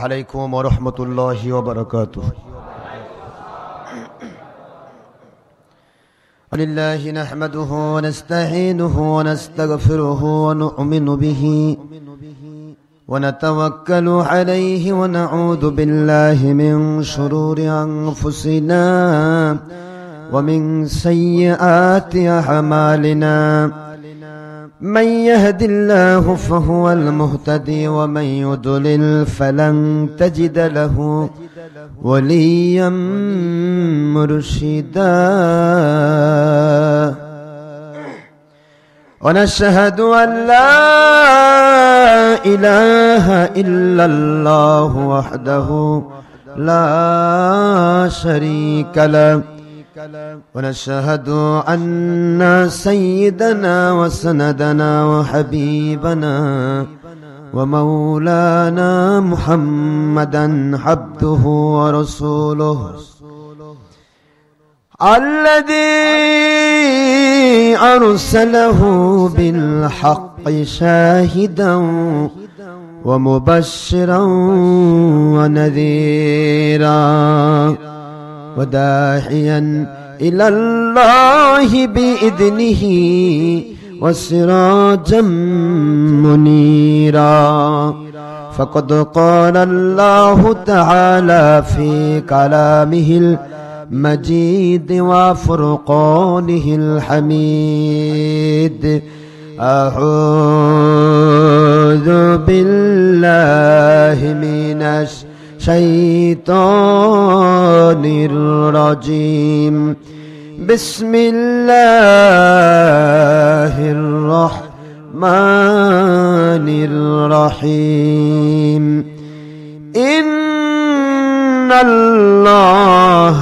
عليكم ورحمة الله وبركاته. لله نحمده ونستعينه ونستغفره ونؤمن به ونتوكل عليه ونعوذ بالله من شرور أنفسنا ومن سيئات أعمالنا. من يهد الله فهو المهتدي ومن يضلل فلن تجد له وليا مرشدا. ونشهد أن لا إله إلا الله وحده لا شريك له. ونشهد أن سيدنا وسندنا وحبيبنا ومولانا محمدا عبده ورسوله الذي أرسله بالحق شاهدا ومبشرا ونذيرا وداعيا إلى الله بإذنه وسراجا منيرا. فقد قال الله تعالى في كلامه المجيد وفرقانه الحميد: أعوذ بالله من الشيطان الرجيم. بسم الله الرحمن الرحيم. إن الله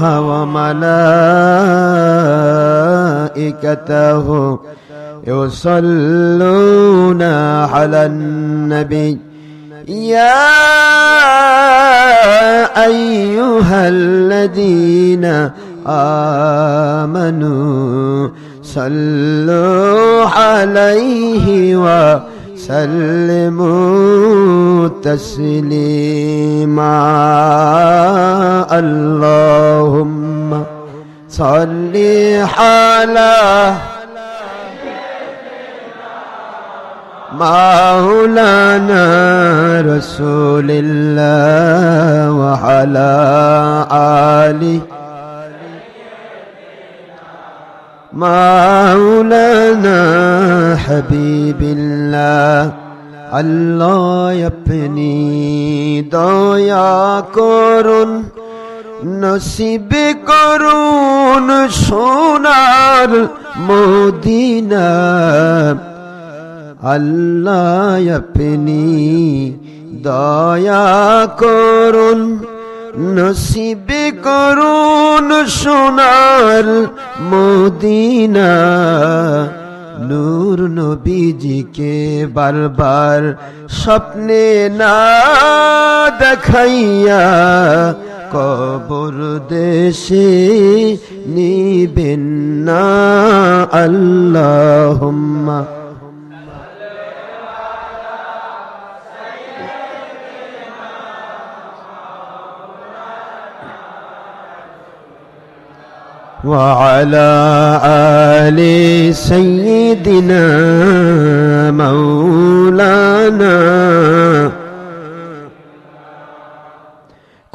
وملائكته يصلون على النبي يا أيها الذين آمنوا صلوا عليه وسلموا تسليما. اللهم صل على مولانا رسول الله وعلى آله مولانا حبيب الله. আল্লাহ আপনি দয়া করুন, নসিব করুন সোনার মদিনা। আল্লাহ আপনি দয়া করুন, নসিব করুন সোনার মদিনা। নূর নবীজিকে বারবার স্বপ্নে না দেখাইয়া কবর দেশে নিবেন না। আল্লাহুম্মা وعلى آل سيدنا مولانا।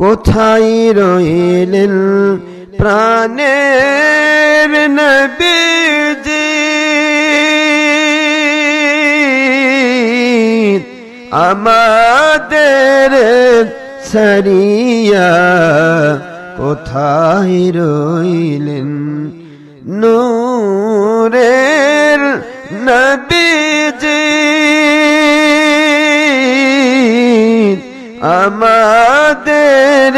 কোথায় রইলেন প্রাণের নবীজি, আমাদের ছাড়িয়া কোথায় রইলেন নূরের নবীজি, আমাদের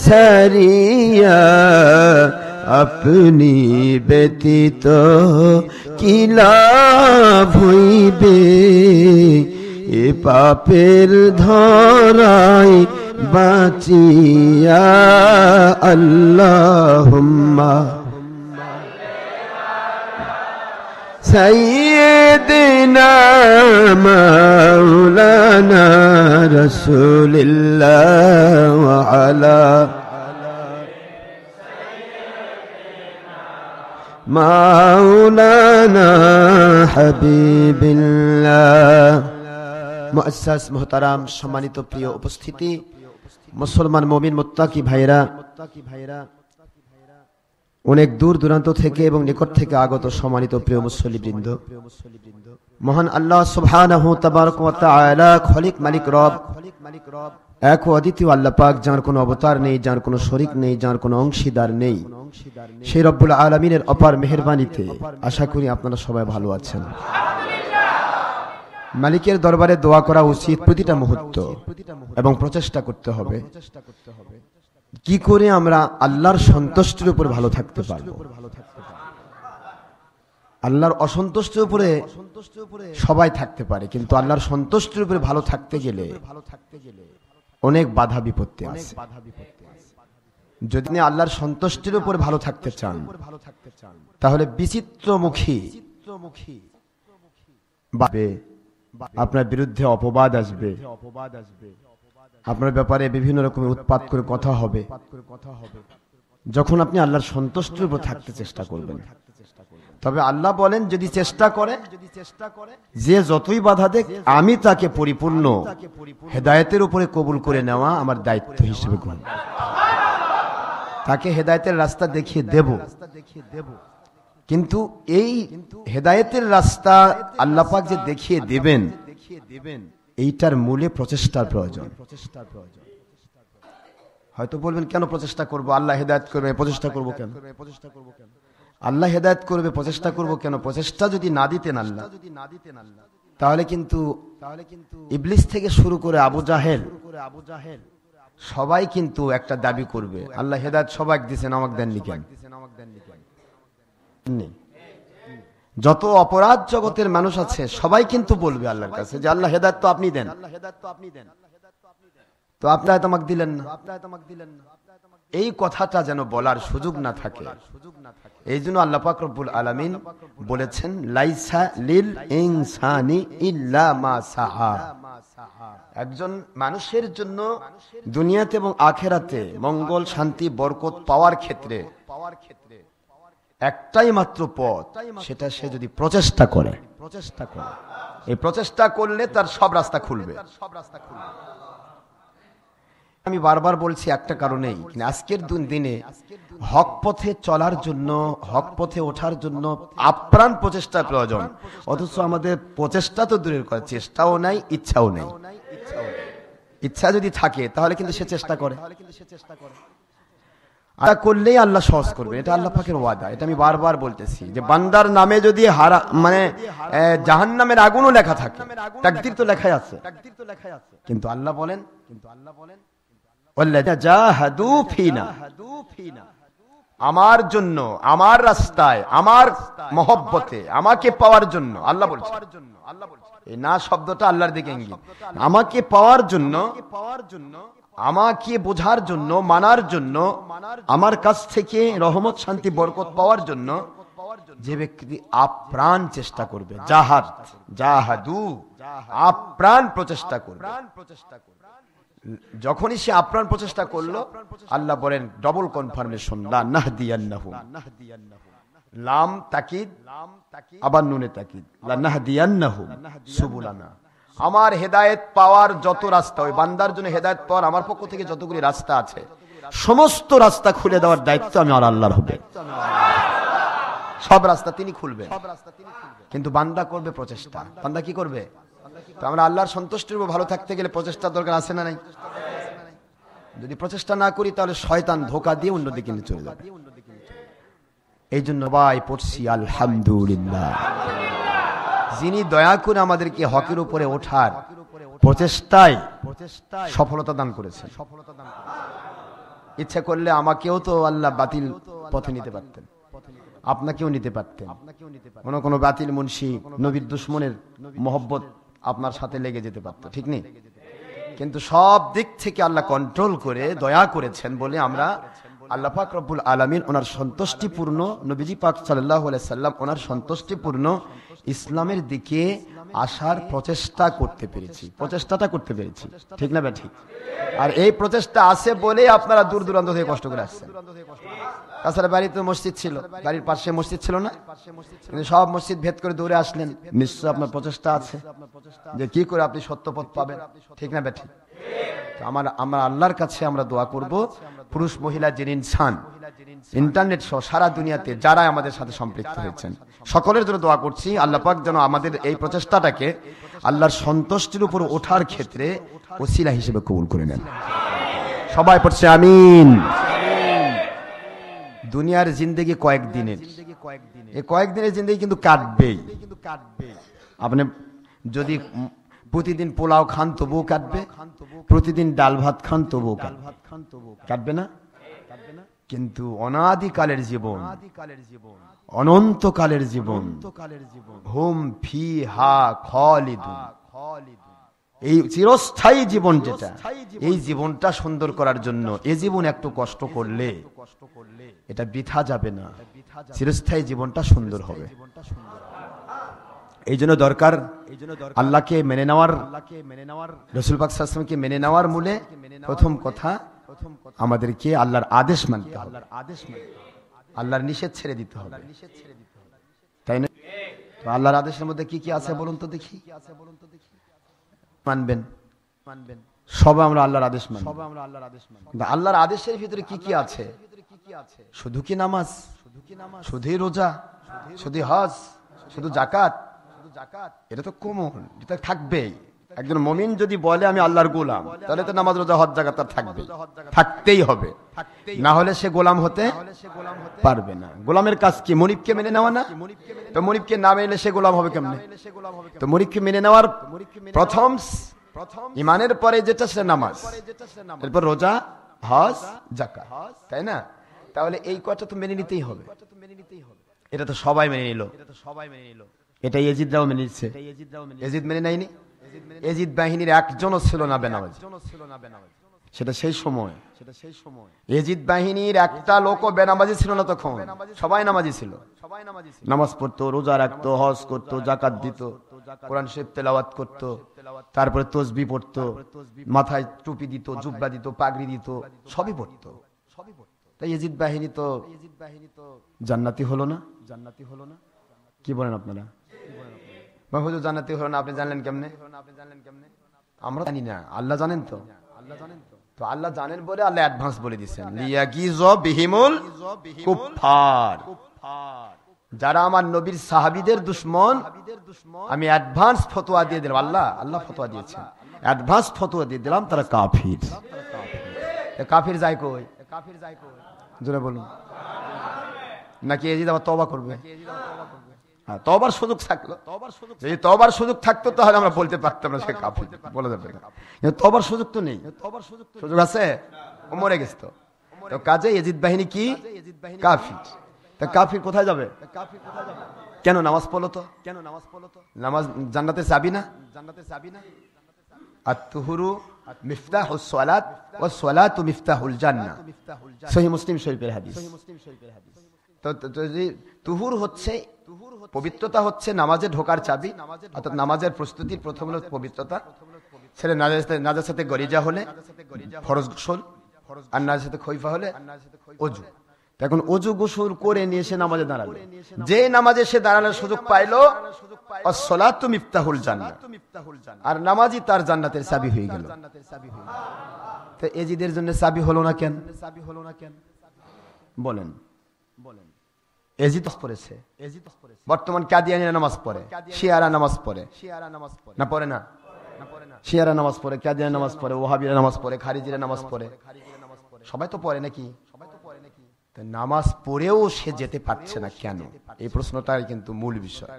ছাড়িয়া আপনি ব্যতীত কি লাভ হইবে এ পাপের ধরায় বাঁচিয়া। আল্লাহুম্মা সাইয়্যিদ سيدنا مولانا رسول الله وعلى مولانا حبيب الله মুআসসাস মুহতারাম সম্মানিত প্রিয় উপস্থিতি মুসলমান মুমিন মুত্তাকি ভাইরা অনেক দূর দূরান্ত থেকে এবং নিকট থেকে আগত সম্মানিত প্রিয় মুসল্লিবৃন্দ মহান আল্লাহ সুবহানাহু তাবারক ওয়া তাআলা খলিক মালিক রব এক ও অদ্বিতীয় আল্লাহ পাক যার কোনো অবতার নেই যার কোনো শরীক নেই যার কোনো অংশীদার নেই সেই রব্বুল আলামিনের অপার মেহেরবানিতে আশা করি আপনারা সবাই ভালো আছেন মালিকের দরবারে দোয়া করা উচিত প্রতিটা মুহূর্ত এবং প্রচেষ্টা করতে হবে কি করে আমরা আল্লাহর সন্তুষ্টির উপর ভালো থাকতে পারবো আল্লাহর অসন্তুষ্টির উপরে সবাই থাকতে পারে কিন্তু আল্লাহর সন্তুষ্টির উপরে ভালো থাকতে গেলে অনেক বাধা বিপত্তি আছে যদি আপনি আল্লাহর সন্তুষ্টির উপর ভালো থাকতে চান তাহলে বিচিত্রমুখী আপনার বিরুদ্ধে অপবাদ আসবে আপনার ব্যাপারে বিভিন্ন রকমের উৎপাত করে কথা হবে যখন আপনি আল্লাহর সন্তুষ্টির উপর থাকতে চেষ্টা করবেন তবে আল্লাহ বলেন যদি চেষ্টা করে যে যতই বাধা দেখ আমি তাকে পরিপূর্ণ হেদায়েতের উপরে কবুল করে নেওয়া আমার দায়িত্ব হিসেবে গ্রহণ তাকে হেদায়েতের রাস্তা দেখিয়ে দেব কিন্তু এই হেদায়েতের রাস্তা আল্লাহ পাক যে দেখিয়ে দেবেন এইটার মূলে প্রচেষ্টার প্রয়োজন হয়তো বলবেন কেন প্রচেষ্টা করব আল্লাহ হেদায়েত করবে প্রচেষ্টা করব কেন আল্লাহ হেদায়েত করবে প্রচেষ্টা করব কেন প্রচেষ্টা যদি না দিতেন আল্লাহ তাহলে কিন্তু ইবলিস থেকে শুরু করে আবু জাহেল সবাই কিন্তু একটা দাবি করবে আল্লাহ হেদায়েত সবাইকে দিয়েছেন আমাকে দেননি কেন যত অপরাধ জগতের মানুষ আছে সবাই কিন্তু বলবে আল্লাহর কাছে যে আল্লাহ হেদায়েত তো আপনি দেন তো আপনি আমাকে দিলেন না এই কথাটা যেন বলার সুযোগ না থাকে এই জন্য আল্লাহ পাক রব্বুল আলামিন বলেছেন লাইসা লিল ইনসানি ইল্লা মা সাআ একজন মানুষের জন্য দুনিয়াতে এবং আখিরাতে মঙ্গল শান্তি বরকত পাওয়ার ক্ষেত্রে একটাই মাত্র পথ সেটা সে যদি প্রচেষ্টা করে এই প্রচেষ্টা করলে তার সব রাস্তা খুলবে আমি বারবার বলছি একটা কারণেই আজকের দিনে হক পথে চলার জন্য হক পথে ওঠার জন্য আপ্রাণ প্রচেষ্টা প্রয়োজন অথচ আমাদের প্রচেষ্টা তো দূরের কথা চেষ্টাও নাই ইচ্ছাও নেই ইচ্ছা যদি থাকে তাহলে কিন্তু সে চেষ্টা করে আর করলেই আল্লাহ সহজ করবে এটা আল্লাহ পাকের ওয়াদা এটা আমি বারবার বলতেছি যে বান্দার নামে যদি জাহান্নামের আগুনও লেখা থাকে তাকদীর তো লেখাই আছে কিন্তু আল্লাহ বলেন ওয়াল্লাযিনা জাহাদু ফিনা আমার জন্য আমার রাস্তায় আমার মহব্বতে আমাকে পাওয়ার জন্য আল্লাহ বলছেন এই না শব্দটা আল্লাহর দিকে ইঙ্গিত আমাকে পাওয়ার জন্য আমাকে বোঝার জন্য মানার জন্য আমার কাছ থেকে রহমত শান্তি বরকত পাওয়ার জন্য যে ব্যক্তি আপ্রাণ চেষ্টা করবে জাহাদু আপ্রাণ প্রচেষ্টা করবে যখনই সে আপ্রাণ প্রচেষ্টা করলো আল্লাহ বলেন ডবল কনফার্মেশন লা নাহদিয়ান্নাহুম লাম তাকিদ আবার নুনে তাকিদ লা নাহদিয়ান্নাহুম সুবুলানা আমার হেদায়েত পাওয়ার যত রাস্তা ওই বান্দার জন্য হেদায়েত পাওয়ার আমার পক্ষ থেকে যতগুলি রাস্তা আছে সমস্ত রাস্তা খুলে দেওয়ার দায়িত্ব আমি আর আল্লাহর হবে সব রাস্তা তিনি খুলবে কিন্তু বান্দা করবে প্রচেষ্টা বান্দা কি করবে তো আমরা আল্লাহর সন্তুষ্টির উপর ভালো থাকতে গেলে প্রচেষ্টার দরকার আছে না নাই যদি প্রচেষ্টা না করি তাহলে শয়তান ধোঁকা দিয়ে অন্যদিকে নিয়ে চলে যাবে এই জন্য সবাই পড়ছি আলহামদুলিল্লাহ যিনি দয়া করে আমাদেরকে হকের উপরে ওঠার প্রচেষ্টায় সফলতা দান করেছেন ইচ্ছা করলে আমাকেও তো আল্লাহ বাতিল পথে নিতে পারতেন আপনাকেও নিতে পারতেন কোনো বাতিল মুন্সি নবীর দুশমনের মহব্বত আপনার সাথে লেগে যেতে পারত ঠিক নেই কিন্তু সব দিক থেকে আল্লাহ কন্ট্রোল করে দয়া করেছেন বলে আমরা আল্লাহ পাক রব্বুল আলামিন ওনার সন্তুষ্টিপূর্ণ নবীজি পাক সাল্লাল্লাহু আলাইহি সাল্লাম ওনার সন্তুষ্টিপূর্ণ ইসলামের দিকে আসার প্রচেষ্টা করতে পেরেছি, প্রচেষ্টাটা করতে পেরেছি, ঠিক না ঠিক? আর এই প্রচেষ্টা আছে বলে আপনারা দূর দূরান্ত থেকে কষ্ট করে আসছেন। তাছাড়া বাড়িতে মসজিদ ছিল, বাড়ির পাশে মসজিদ ছিল না, কিন্তু সব মসজিদ ভেদ করে দৌড়ে আসলেন। নিশ্চয় আপনার প্রচেষ্টা আছে যে কি করে আপনি সত্য পথ পাবেন, ঠিক না ঠিক? আমরা আল্লাহর কাছে আমরা দোয়া করব, পুরুষ মহিলা যিনি ইনসান ইন্টারনেট সহ সারা দুনিয়াতে যারা আমাদের সাথে সম্পৃক্ত হয়েছেন সকলের জন্য দোয়া করছি, আল্লাহ পাক যেন আমাদের এই প্রচেষ্টাটাকে আল্লাহর সন্তুষ্টির উপর ওঠার ক্ষেত্রে ওসিলা হিসেবে কবুল করে নেন। সবাই পড়ছে আমিন। দুনিয়ার জিন্দেগি কয়েকদিনের, এই কয়েকদিনের জিন্দেগি কিন্তু কাটবেই। আপনি যদি প্রতিদিন পোলাও খান তবুও কাটবে, প্রতিদিন ডাল ভাত খান তবুও কাটবে না। কিন্তু অনাদিকালের জীবন, অনন্তকালের জীবন, হুম ফিহা খালিদুন, এই চিরস্থায়ী জীবন যেটা, এই জীবনটা সুন্দর করার জন্য এই জীবন একটু কষ্ট করলে এটা বৃথা যাবে না, চিরস্থায়ী জীবনটা সুন্দর হবে। এই জন্য দরকার আল্লাহকে মেনে নেওয়ার, রাসূল পাক সাল্লাল্লাহু আলাইহি ওয়াসাল্লামকে মেনে নেওয়ার মূলে প্রথম কথা আমাদেরকে আল্লাহর আদেশ মানতে হবে, আল্লাহর নিষেধ ছেড়ে দিতে হবে, তাই না? তো আল্লাহর আদেশের মধ্যে কি কি আছে বলুন তো দেখি। মানবেন, সব আমরা আল্লাহর আদেশ মানব, কিন্তু আল্লাহর আদেশের ভিতরে কি কি আছে? শুধু কি নামাজ, শুধুই রোজা, শুধু হজ, শুধু যাকাত? এটা তো কমন, এটা থাকবেই। একজন মুমিন যদি বলে আমি আল্লাহর গোলাম, তাহলে তো নামাজ রোজা হজ যাকাত তার থাকবেই, থাকতেই হবে, না হলে সে গোলাম হতে পারবে না। গোলামের কাজ কি? মনিবকে মেনে নেওয়া না? তো মনিবকে না মেনে সে গোলাম হবে কেমনে? তো মনিবকে মেনে নেওয়ার প্রথম ইমানের পরে যেটা সেটা নামাজ, এরপর রোজা, হজ, যাকাত, তাই না? তাহলে এই কথা তো মেনে নিতেই হবে। এটা তো সবাই মেনে নিল, এটা ইয়াজিদরাও মেনে নিচ্ছে। ইয়াজিদ মেনে নেয়নি? ইয়াজিদ বাহিনীর একজনও ছিল না বেনামাজি, সেটা সেই সময়। ইয়াজিদ বাহিনীর একটা লোকও বেনামাজি ছিল না তখন, সবাই নামাজি ছিল। নামাজ পড়তো, রোজা রাখতো, হজ করতো, যাকাত দিত, কোরআন শরীফ তেলাওয়াত করতো, তারপরে তাসবিহ পড়তো, মাথায় টুপি দিত, জুব্বা দিত, পাগড়ি দিত, সবই পড়তো। তাই ইয়াজিদ বাহিনী তো জান্নাতি হলো না? কি বলেন আপনারা? হুজুর জান্নাতি হলো না, আপনি জানলেন কেমনে? আমরা জানি না, আল্লাহ জানেন। তো তো আল্লাহ জানেন বলে আল্লাহ অ্যাডভান্স বলে দিয়েছেন, লিয়াগিজ বিহিমুল কুফফার, যারা আমার নবীর সাহাবীদের দুশমন আমি অ্যাডভান্স ফতোয়া দিয়ে দিলাম। আল্লাহ ফতোয়া দিয়েছেন, অ্যাডভান্স ফতোয়া দিয়ে দিলাম, তারা কাফির। কাফির যায় কই? জোরে বলুন। নাকি ইয়াজিদ আবার তওবা করবে? হ্যাঁ, তওবার সুযোগ থাকলো, যদি তওবার সুযোগ থাকতো তাহলে আমরা বলতে পারতাম না সে কাফির, বলা যাবে না। কিন্তু তওবার সুযোগ তো নেই। সুযোগ আছে? ও মরে গেছে। তো কাজে ইয়াজিদ বাহিনী কি? কাফির। তা কাফির কোথায় যাবে? কেন? নামাজ পড়লো তো। নামাজ জান্নাতের চাবি না? আত-তুহুরু মিফতাহুস সালাত ওয়াস সালাতু মিফতাহুল জান্নাহ, সহিহ মুসলিম শরীফের হাদিস। তো যদি তুহুর হচ্ছে, পবিত্রতা হচ্ছে নামাজে ঢোকার চাবি, অর্থাৎ নামাজের প্রস্তুতির প্রথম হলো পবিত্রতা। ছেলে নাজাসাতে গরিজা হলে ফরজ গোসল, আর নাজাসাতে খৈফা হলে ওযু। এখন ওযু গোসল করে নিয়ে সে নামাজে দাঁড়ালো, যে নামাজে সে দাঁড়ানোর সুযোগ পাইলো, আস-সালাতু মিফতাহুল জান্নাহ, আর নামাজই তার জান্নাতের চাবি হয়ে গেল। তো ইয়াজিদের জন্য চাবি হলো না কেন? বলেন। ইয়াজিদ পড়েছে, বর্তমান কাদিয়ানীরা নামাজ পড়ে, শিয়ারা নামাজ পড়ে না? পড়ে না? শিয়ারা নামাজ পড়ে, কাদিয়ানী নামাজ পড়ে, ওহাবীরা নামাজ পড়ে, খারিজিরা নামাজ পড়ে, সবাই তো পড়ে নাকি? নামাজ পড়েও সে যেতে পারছে না কেন? এই প্রশ্নটাই কিন্তু মূল বিষয়।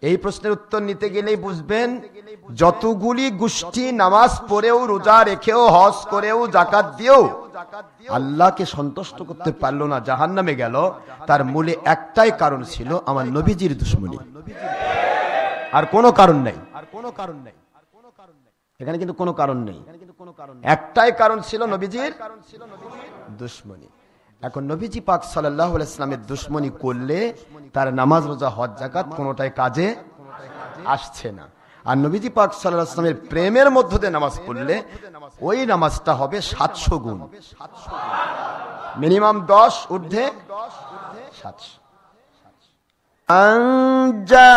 এই প্রশ্নের উত্তর নিতে গেলেই বুঝবেন, যতগুলি গোষ্ঠী নামাজ পড়েও, রোজা রেখেও, হজ করেও, যাকাত দিয়েও আল্লাহকে সন্তুষ্ট করতে পারলো না, জাহান্নামে গেল, তার মূলে একটাই কারণ ছিল, আমার নবীজির দুশমনী। আর কোনো কারণ নেই। এখানে কিন্তু কোনো কারণ নেই, একটাই কারণ ছিল নবীজির দুশমনী। এখন নবীজি পাক সাল্লাল্লাহু আলাইহি ওয়াসাল্লামের দুশমনি করলে তার নামাজ রোজা হজ যাকাত কোনোটাই কাজে আসছে না। আর নবীজি পাক সাল্লাল্লাহু আলাইহি ওয়াসাল্লামের প্রেমের মধ্য দিয়ে নামাজ পড়লে ওই নামাজটা হবে 700 গুণ, মিনিমাম 10 ঊর্ধ্বে 700। আনজা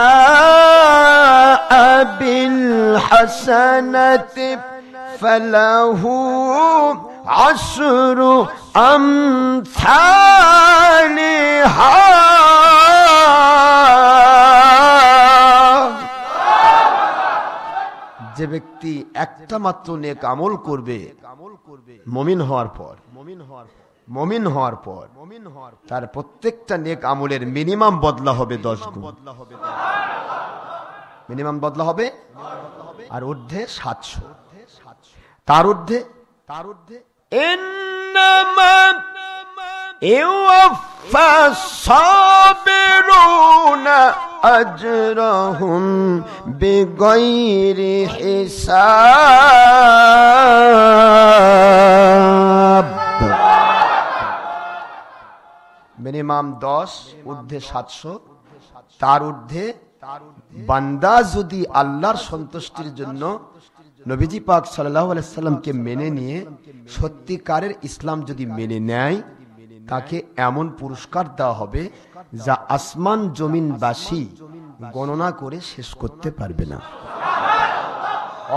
বিল হাসানাতি ফালাহু আশরু আমসালিহা। যে ব্যক্তি একটা মাত্র নেক আমল করবে মুমিন হওয়ার পর তার প্রত্যেকটা নেক আমলের মিনিমাম বদলা হবে 10 গুণ, মিনিমাম বদলা হবে, আর ঊর্ধ্বে 700, তার ঊর্ধ্বে ইন্নামা ইউফাস সাবিরুনা আজরাহুম বিগাইরি হিসাব। মিনিমাম 10, ঊর্ধ্বে 700, তার ঊর্ধ্বে বান্দা যদি আল্লাহর সন্তুষ্টির জন্য নবীজি পাক সাল্লাল্লাহু আলাইহি সাল্লামকে মেনে নিয়ে সত্যিকারের ইসলাম যদি মেনে নেয়, তাকে এমন পুরস্কার দেওয়া হবে যা আসমান জমিনবাসী গণনা করে শেষ করতে পারবে না,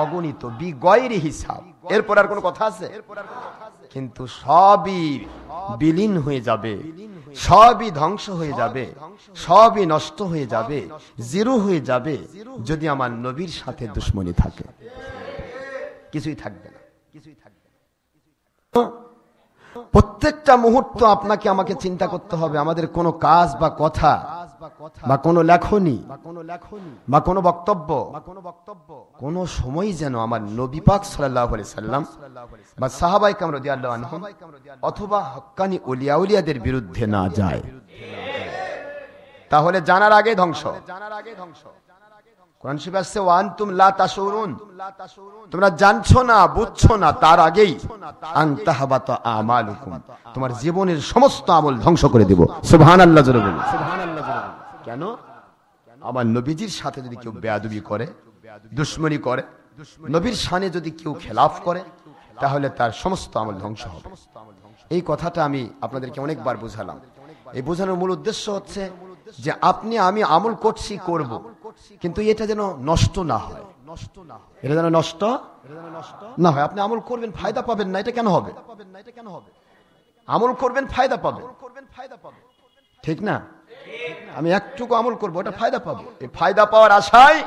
অগণিত, বিগয়রি হিসাব। এরপর আর কোনো কথা আছে? কিন্তু সবই বিলীন হয়ে যাবে, সবই ধ্বংস হয়ে যাবে, সবই নষ্ট হয়ে যাবে, জিরো হয়ে যাবে যদি আমার নবীর সাথে দুশমনি থাকে। কিছুই থাকবে না। প্রত্যেকটা মুহূর্ত আপনাকে আমাকে চিন্তা করতে হবে, আমাদের কোনো কাজ বা কথা বা কোনো লেখনী বা কোনো বক্তব্য কোনো সময় যেন আমার নবী পাক সাল্লাল্লাহু আলাইহি সাল্লাম বা সাহাবায়ে কেরাম রাদিয়াল্লাহু আনহুম অথবা হক্কানি ওলিয়া উলিয়াদের বিরুদ্ধে না যায়, তাহলে জানার আগে ধ্বংস। কোরআন শরীফে আছে ওয়া আনতুম লা তাশউরুন, তোমরা জানছো না, বুঝছো না, তার আগেই আনতাহাবাতা আমালুকুম, তোমার জীবনের সমস্ত আমল ধ্বংস করে দেব। সুবহানাল্লাহ জোরে বলুন। কেন? আমার নবীজির সাথে যদি কেউ বেয়াদবি করে, দুশমনি করে, নবীর শানে যদি কেউ খেলাফ করে, তাহলে তার সমস্ত আমল ধ্বংস হবে। এই কথাটা আমি আপনাদেরকে অনেকবার বুঝালাম। এই বোঝানোর মূল উদ্দেশ্য হচ্ছে যে আপনি আমি আমল করছি, করব, কিন্তু এটা যেন নষ্ট না হয়, এটা যেন নষ্ট না হয়। আপনি আমল করবেন, ফায়দা পাবেন না, এটা কেন হবে? আমল করবেন, ফায়দা পাবেন, ঠিক না? আমি একটুকু আমল করবো, এটা ফায়দা পাবো। এই ফায়দা পাওয়ার আশায়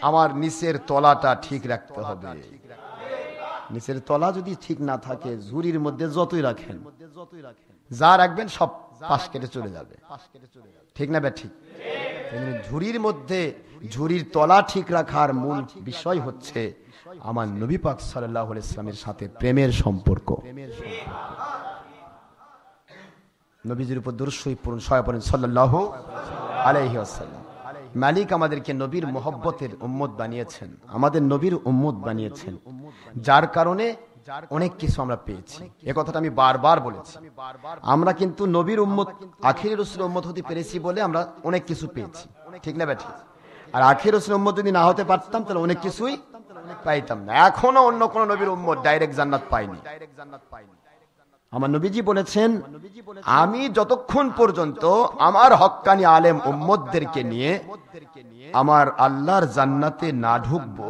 আমার নিচের তলাটা ঠিক রাখতে হবে। নিচের তলা যদি ঠিক না থাকে, ঝুড়ির মধ্যে যতই রাখেন, যা রাখবেন সব পাশ কেটে চলে যাবে, ঠিক না? ঠিক। ঝুড়ির মধ্যে ঝুড়ির তলা ঠিক রাখার মূল বিষয় হচ্ছে আমার নবী পাক সাল্লাল্লাহু আলাইহি ওয়াসাল্লামের সাথে প্রেমের সম্পর্ক। নবীজির উপর দরুদ শরীফ পড়ুন, সবাই পড়েন সাল্লাল্লাহু আলাইহি ওয়াসাল্লাম। মালিক আমাদেরকে নবীর মহব্বতের উম্মত বানিয়েছেন, আমাদের নবীর উম্মত বানিয়েছেন, যার কারণে অনেক কিছু আমরা পেয়েছি। এই কথাটা আমি বারবার বলেছি। আমরা কিন্তু নবীর উম্মত, আখির রাসূলের উম্মত হতে পেরেছি বলে আমরা অনেক কিছু পেয়েছি, ঠিক না ঠিক? আর আখির রাসূলের উম্মত যদি না হতে পারতাম তাহলে অনেক কিছুই পাইতাম না। এখনো অন্য কোন নবীর উম্মত ডাইরেক্ট জান্নাত পায়নি। আমার নবীজি বলেছেন, আমি যতক্ষণ পর্যন্ত আমার হক্কানি আলেম উম্মতদেরকে নিয়ে আমার আল্লাহর জান্নাতে না ঢুকবো,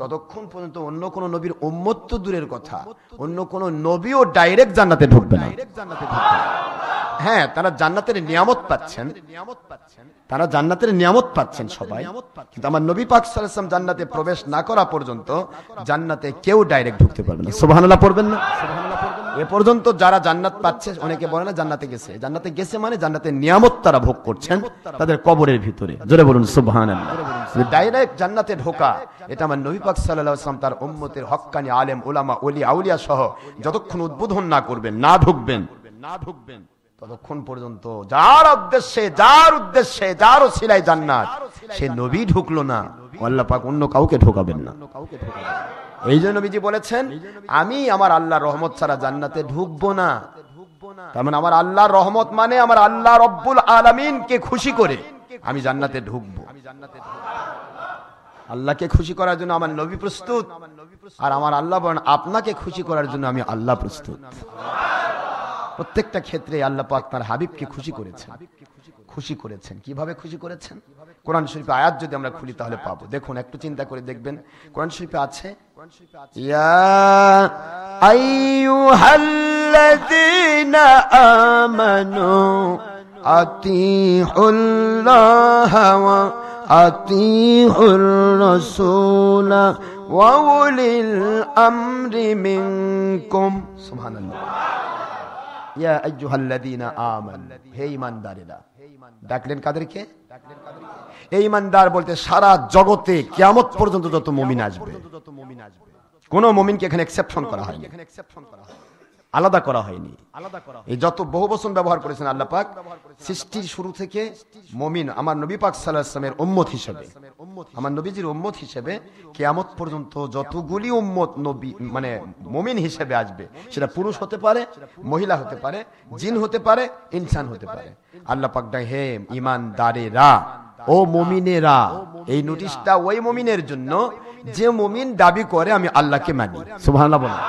ততক্ষণ পর্যন্ত অন্য কোন নবীর উম্মত তো দূরের কথা, অন্য কোন নবীও ডাইরেক্ট জান্নাতে ঢুকবে না। হ্যাঁ, তারা জান্নাতের নিয়ামত পাচ্ছেন, তারা জান্নাতের নিয়ামত পাচ্ছেন সবাই, কিন্তু আমার নবী পাক সাল্লাল্লাহু আলাইহি ওয়াসাল্লাম জান্নাতে প্রবেশ না করা পর্যন্ত জান্নাতে কেউ ডাইরেক্ট ঢুকতে পারবে না। সুবহানাল্লাহ পড়বেন না? এ পর্যন্ত যারা জান্নাত পাচ্ছে, অনেকে বলে না জান্নাতে গেছে, জান্নাতে গেছে মানে জান্নাতের নিয়ামত তারা ভোগ করছেন তাদের কবরের ভিতরে। জোরে বলুন সুবহানাল্লাহ। ডাইরেক্ট জান্নাতে ঢোকা, এটা আমার নবী পাক সাল্লাল্লাহু আলাইহি ওয়াসাল্লাম তার উম্মতের হক্কানি আলেম উলামা ওলি আউলিয়া সহ যতক্ষণ উদ্বোধন না করবেন, না ঢুকবেন ততক্ষণ পর্যন্ত যার উদ্দেশ্যে যার ওসিলায় জান্নাত, সে নবী ঢুকলো না, আল্লাহ পাক অন্য কাউকে ঢোকাবেন না। এই জন্য নবীজি বলেছেন, আমি আমার আল্লাহর রহমত ছাড়া জান্নাতে ঢুকবো না। তার মানে আমার আল্লাহর রহমত মানে আমার আল্লাহ রব্বুল আলামিনকে খুশি করে আমি জান্নাতে ঢুকবো। আল্লাহকে খুশি করার জন্য আমার নবী প্রস্তুত, আর আমার আল্লাহ বলেন আপনাকে খুশি করার জন্য আমি আল্লাহ প্রস্তুত। প্রত্যেকটা ক্ষেত্রে আল্লাহ পাক তার হাবিবকে খুশি করেছেন। কিভাবে খুশি করেছেন? কোরআন শরীফে আয়াত যদি আমরা খুলি তাহলে পাবো। দেখুন, একটু চিন্তা করে দেখবেন, কোরআন শরীফে আছে, ইয়া আইয়ুহাল্লাযীনা আমানু আতিউল্লাহ ওয়া আতিউর রাসূলা ওয়া উলিল আমরি মিনকুম। সুবহানাল্লাহ। ইয়া আইয়ুহাল্লাযীনা আমানু, হে ঈমানদারেরা। ডাকলেন কাদেরকে? এই ঈমানদার বলতে সারা জগতে কিয়ামত পর্যন্ত যত মুমিন আসবে, কোন মুমিনকে এখানে এক্সেপশন করা হয়নি, আলাদা করা হয়নি। এই যত বহু বচন ব্যবহার করেছেন আল্লাহ পাক, সৃষ্টির শুরু থেকে মুমিন আমার নবী পাক সাল্লাল্লাহু আলাইহি ওয়াসাল্লামের উম্মত হিসেবে, আমার নবীজির উম্মত হিসেবে কিয়ামত পর্যন্ত যতগুলি উম্মত নবী মানে মুমিন হিসেবে আসবে, সেটা পুরুষ হতে পারে, মহিলা হতে পারে, জিন হতে পারে, ইনসান হতে পারে। আল্লাহ পাক ডাকে, হে ঈমানদারেরা, ও মুমিনেরা। এই নোটিশটা ওই মুমিনের জন্য যে মুমিন দাবি করে আমি আল্লাহকে মানি। সুবহানাল্লাহ বলেন।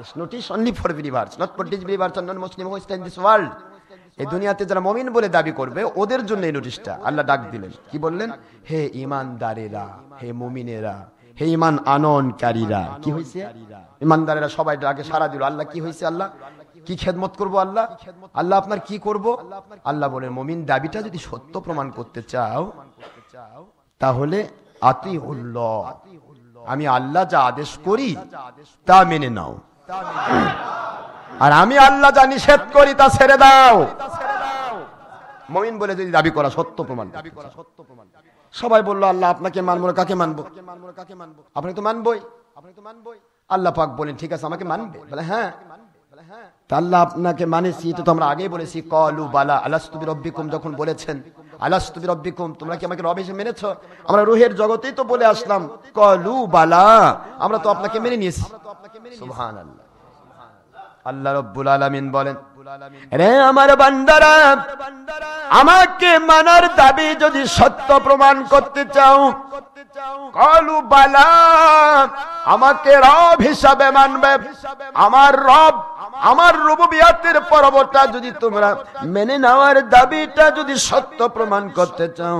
This notice only for believers, not for disbelievers or non-Muslim who stay in this world. এই দুনিয়াতে যারা মুমিন বলে দাবি করবে ওদের জন্য এই নোটিশটা। আল্লাহ ডাক দিলেন, কি বললেন? হে ঈমানদারেরা, হে মুমিনেরা, হে ঈমান আনয়নকারীরা। কি হইছে? ঈমানদারেরা সবাই ডাকে সাড়া দিল। আল্লাহ কি হইছে? আল্লাহ কি খেদমত করব? আল্লাহ আপনার কি করব? আল্লাহ বলেন, মুমিন দাবিটা যদি সত্য প্রমাণ করতে চাও তাহলে আতিউল্লাহ, আমি আল্লাহ যা আদেশ করি তা মেনে নাও, আর আমি আল্লাহ যা নিষেধ করি তা ছেড়ে দাও। মুমিন বলে যদি দাবি করা সত্য প্রমাণ। সবাই বলল, আল্লাহ আপনাকে মানবো না, কাকে মানবো? আপনি তো মানবই। আল্লাহ পাক বলেন, ঠিক আছে আমাকে মানবে? বলে হ্যাঁ। তা আল্লাহ আপনাকে মানেছি, এটা তো আমরা আগেই বলেছি। ক্বালু বালা আলাস্তু বিরাব্বিকুম, যখন বলেছেন আলাস্তু বিরাব্বিকুম, তোমরা কি আমাকে রব হিসেবে মেনেছো? আমরা রূহের জগতেই তো বলে আসলাম ক্বালু বালা, আমরা তো আপনাকে মেনে নিয়েছি। সুবহানাল্লাহ। আল্লাহ রাব্বুল আলামিন বলেন, রে আমার বান্দারা, আমাকে মানার দাবি যদি সত্য প্রমাণ করতে চাও, ক্বালু বালা, আমাকে রব হিসাবে মানবে। আমার রব, আমার রুবুবিয়াতের পর্বটা যদি তোমরা মেনে নেওয়ার দাবিটা যদি সত্য প্রমাণ করতে চাও,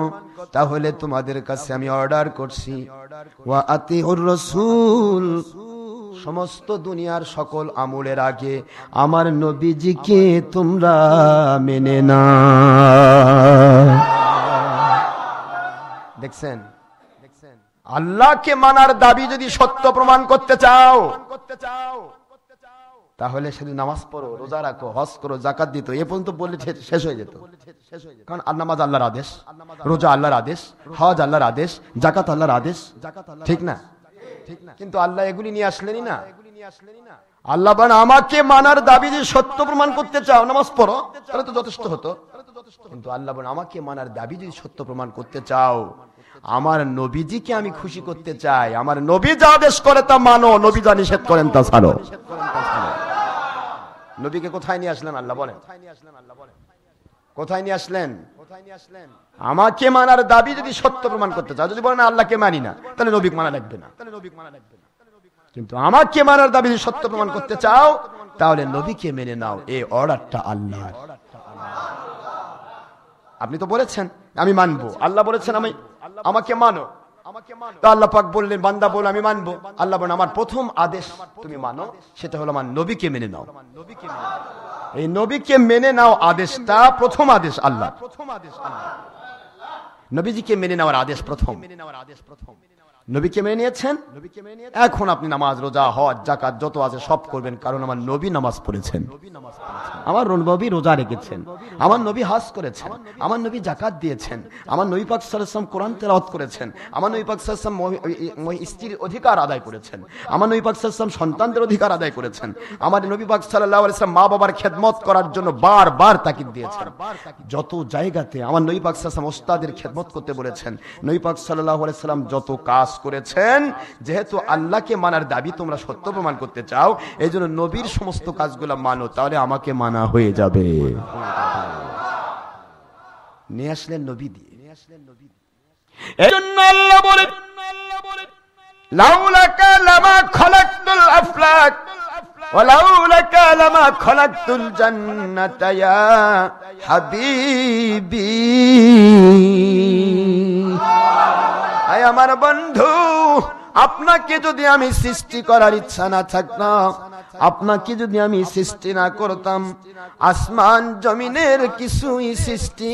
তাহলে তোমাদের কাছে আমি অর্ডার করছি, ওয়া আতিউর রাসূল, সমস্ত দুনিয়ার সকল আমলের আগে আমার নবীজিকে তোমরা মেনে নাও। দেখছেন, আল্লাহকে মানার দাবি যদি সত্য প্রমাণ করতে চাও তাহলে শুধু নামাজ পড়ো, রোজা রাখো, হজ করো, যাকাত দিত, এ পর্যন্ত বললে শেষ হয়ে যেত। কারণ নামাজ আল্লাহর আদেশ, রোজা আল্লাহর আদেশ, হজ আল্লাহর আদেশ, যাকাত আল্লাহর আদেশ, ঠিক না? কিন্তু আল্লাহ এগুলি নিয়ে আসলেনই না। আল্লাহ বলেন, আমাকে মানার দাবি যদি সত্য প্রমাণ করতে চাও, নামাজ পড়ো, তাহলে তো যথেষ্ট হতো। কিন্তু আল্লাহ বলেন, আমাকে মানার দাবি যদি সত্য প্রমাণ করতে চাও, আমার নবীজিকে আমি খুশি করতে চাই, আমার নবী যা আদেশ করে তা মানো, নবী যা নিষেধ করেন তা ছাড়ো। নবীকে কোথায় নিয়ে আসলেন আল্লাহ বলেন? কোথায় নিয়ে আসলেন? আমাকে মানার দাবি যদি সত্য প্রমাণ করতে চাও, যদি বলেন আল্লাহকে মানি না, তাহলে নবীকে মানা লাগবে না। কিন্তু আমাকে মানার দাবি যদি সত্য প্রমাণ করতে চাও, তাহলে নবীকে মেনে নাও। এই অর্ডারটা আল্লাহর। আপনি তো বলেছেন আমি মানবো, আল্লাহ বলেছেন আমাকে মানো, তো আল্লাহ পাক বললেন, বান্দা বল আমি মানবো। আল্লাহ বলেন, আমার প্রথম আদেশ তুমি মানো, সেটা হলো আমার নবীকে মেনে নাও। এই নবীকে মেনে নাও আদেশটা প্রথম আদেশ আল্লাহ। নবীজিকে মেনে নেওয়ার আদেশ প্রথম। নবীকে মেনে নিয়েছেন, এখন আপনি নামাজ, রোজা, হজ, যাকাত যত আছে সব করবেন, কারণ আমার নবী নামাজ পড়েছেন, আমার নবী রোজা রেখেছেন, আমার নবী হজ করেছেন, আমার নবী যাকাত দিয়েছেন, আমার নবী পাক সাল্লাল্লাহু আলাইহি ওয়াসাল্লাম কোরআন তেলাওয়াত করেছেন, আমার নবী পাক সাল্লাল্লাহু আলাইহি ওয়াসাল্লাম স্ত্রীর অধিকার আদায় করেছেন, আমার নবী পাক সাল্লাল্লাহু আলাইহি ওয়াসাল্লাম সন্তানদের অধিকার আদায় করেছেন, আমার নবী পাক সাল্লাল্লাহু আলাইহি ওয়াসাল্লাম মা বাবার খেদমত করার জন্য বারবার তাকিদ দিয়েছেন। যত জায়গাতে আমার নবী পাক সাল্লাল্লাহু আলাইহি ওয়াসাল্লাম ওস্তাদের খেদমত করতে বলেছেন, নবী পাক সাল্লাল্লাহু আলাইহি ওয়াসাল্লাম যত কাজ করেছেন, যেহেতু আল্লাহকে মানার দাবি তোমরা সত্য প্রমাণ করতে চাও, এই জন্য নবীর সমস্ত কাজগুলো মানো, তাহলে আমাকে মানা হয়ে যাবে। নিয়ে আসলেন নবী দিয়ে। এই জন্য আল্লাহ বলেন, লাউলাকা লামা খালাকতুল আফলাক ওয়ালাউলাকা লামা খালাকতুল জান্নাতা ইয়া হাবিবি। আয় আমার বন্ধু, আপনাকে যদি আমি সৃষ্টি করার ইচ্ছা না থাকতো, আপনাকে যদি আমি সৃষ্টি না করতাম, আসমান জমিনের কিছুই সৃষ্টি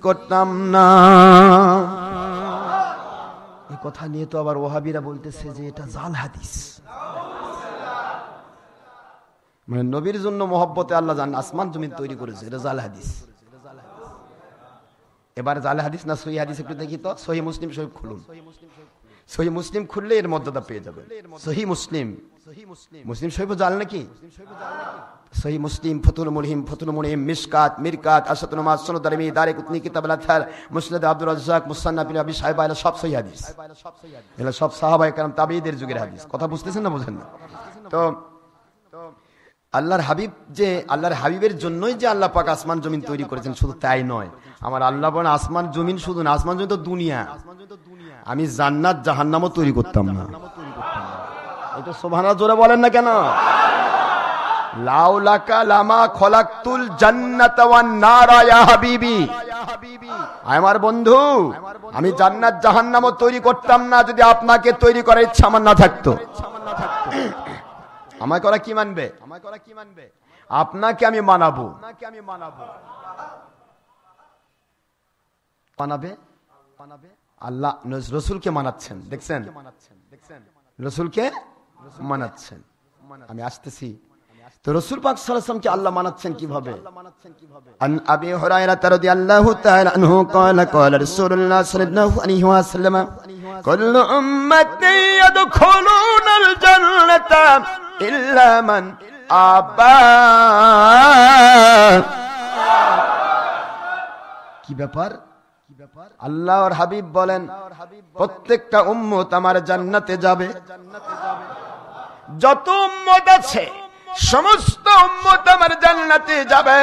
করতাম না। এই কথা নিয়ে তো আবার ওহাবিরা বলতেছে যে এটা জাল হাদিস, মানে নবীর জন্য মহব্বতে আল্লাহ জান আসমান জমিন তৈরি করেছে, এটা জাল হাদিস। এবার জাল হাদিস না সহি হাদিস একটু দেখি তো। সহি মুসলিম শরীফ খুলুন, সহি মুসলিম খুললে এর মর্যাদা পেয়ে যাবে। সহি মুসলিম, মুসলিম শরীফ জাল নাকি? সহি মুসলিম, ফতুল মুলহিম, ফতুল মুলহিম, মিশকাত, মিরকাত, আশাতুন নামাজ, সুনাদ দারমি, দারে কুতনি, কিতাব আল-আথহার, মুসনাদ আব্দুর রাজ্জাক, মুসান্নাফ ইবনে আবি শাইবা, এগুলো সব সহি হাদিস। এগুলো সব সাহাবায়ে কেরাম তাবেঈদের যুগের হাদিস। কথা বুঝতেছেন না বুঝেন না? তো আল্লাহর হাবিব, যে আল্লাহর হাবিবের জন্যই যে আল্লাহ পাক আসমান জমিন তৈরি করেছেন, শুধু তাই নয়, আমার আল্লাহ বলেন আসমান জমিন শুধু না, আসমান জমিন তো দুনিয়া, আমি জান্নাত জাহান্নামও তৈরি করতাম না। এটা সুবহানাল্লাহ জোরে বলেন না কেন? লাউলাকা লামা খলাকতুল জান্নাতা ওয়ান নারা ইয়া হাবিবি। আমার বন্ধু, আমি জান্নাত জাহান্নামও তৈরি করতাম না যদি আপনাকে তৈরি করার ইচ্ছা আমার না থাকতো। আমাকে ওরা কি মানবে? আপনাকে আমি মানাবো। আল্লাহ রসুলকে মানাচ্ছেন, দেখছেন? রসুলকে মানাচ্ছেন। আমি আসতেছি তো রসুল পাক সাল্লাল্লাহু আলাইহি ওয়াসাল্লামকে আল্লাহ মানাচ্ছেন কিভাবে? আন আবি হুরায়রা রাদিয়াল্লাহু তাআলা আনহু قال قال رسول الله صلى الله عليه وسلم كل امتي يدخلون الجنه الا من ابى। কি ব্যাপার? আল্লাহর হাবিব বলেন প্রত্যেকটা উম্মত আমার জান্নাতে যাবে। যত উম্মত আছে সমস্ত উম্মত আমার জান্নাতে যাবে।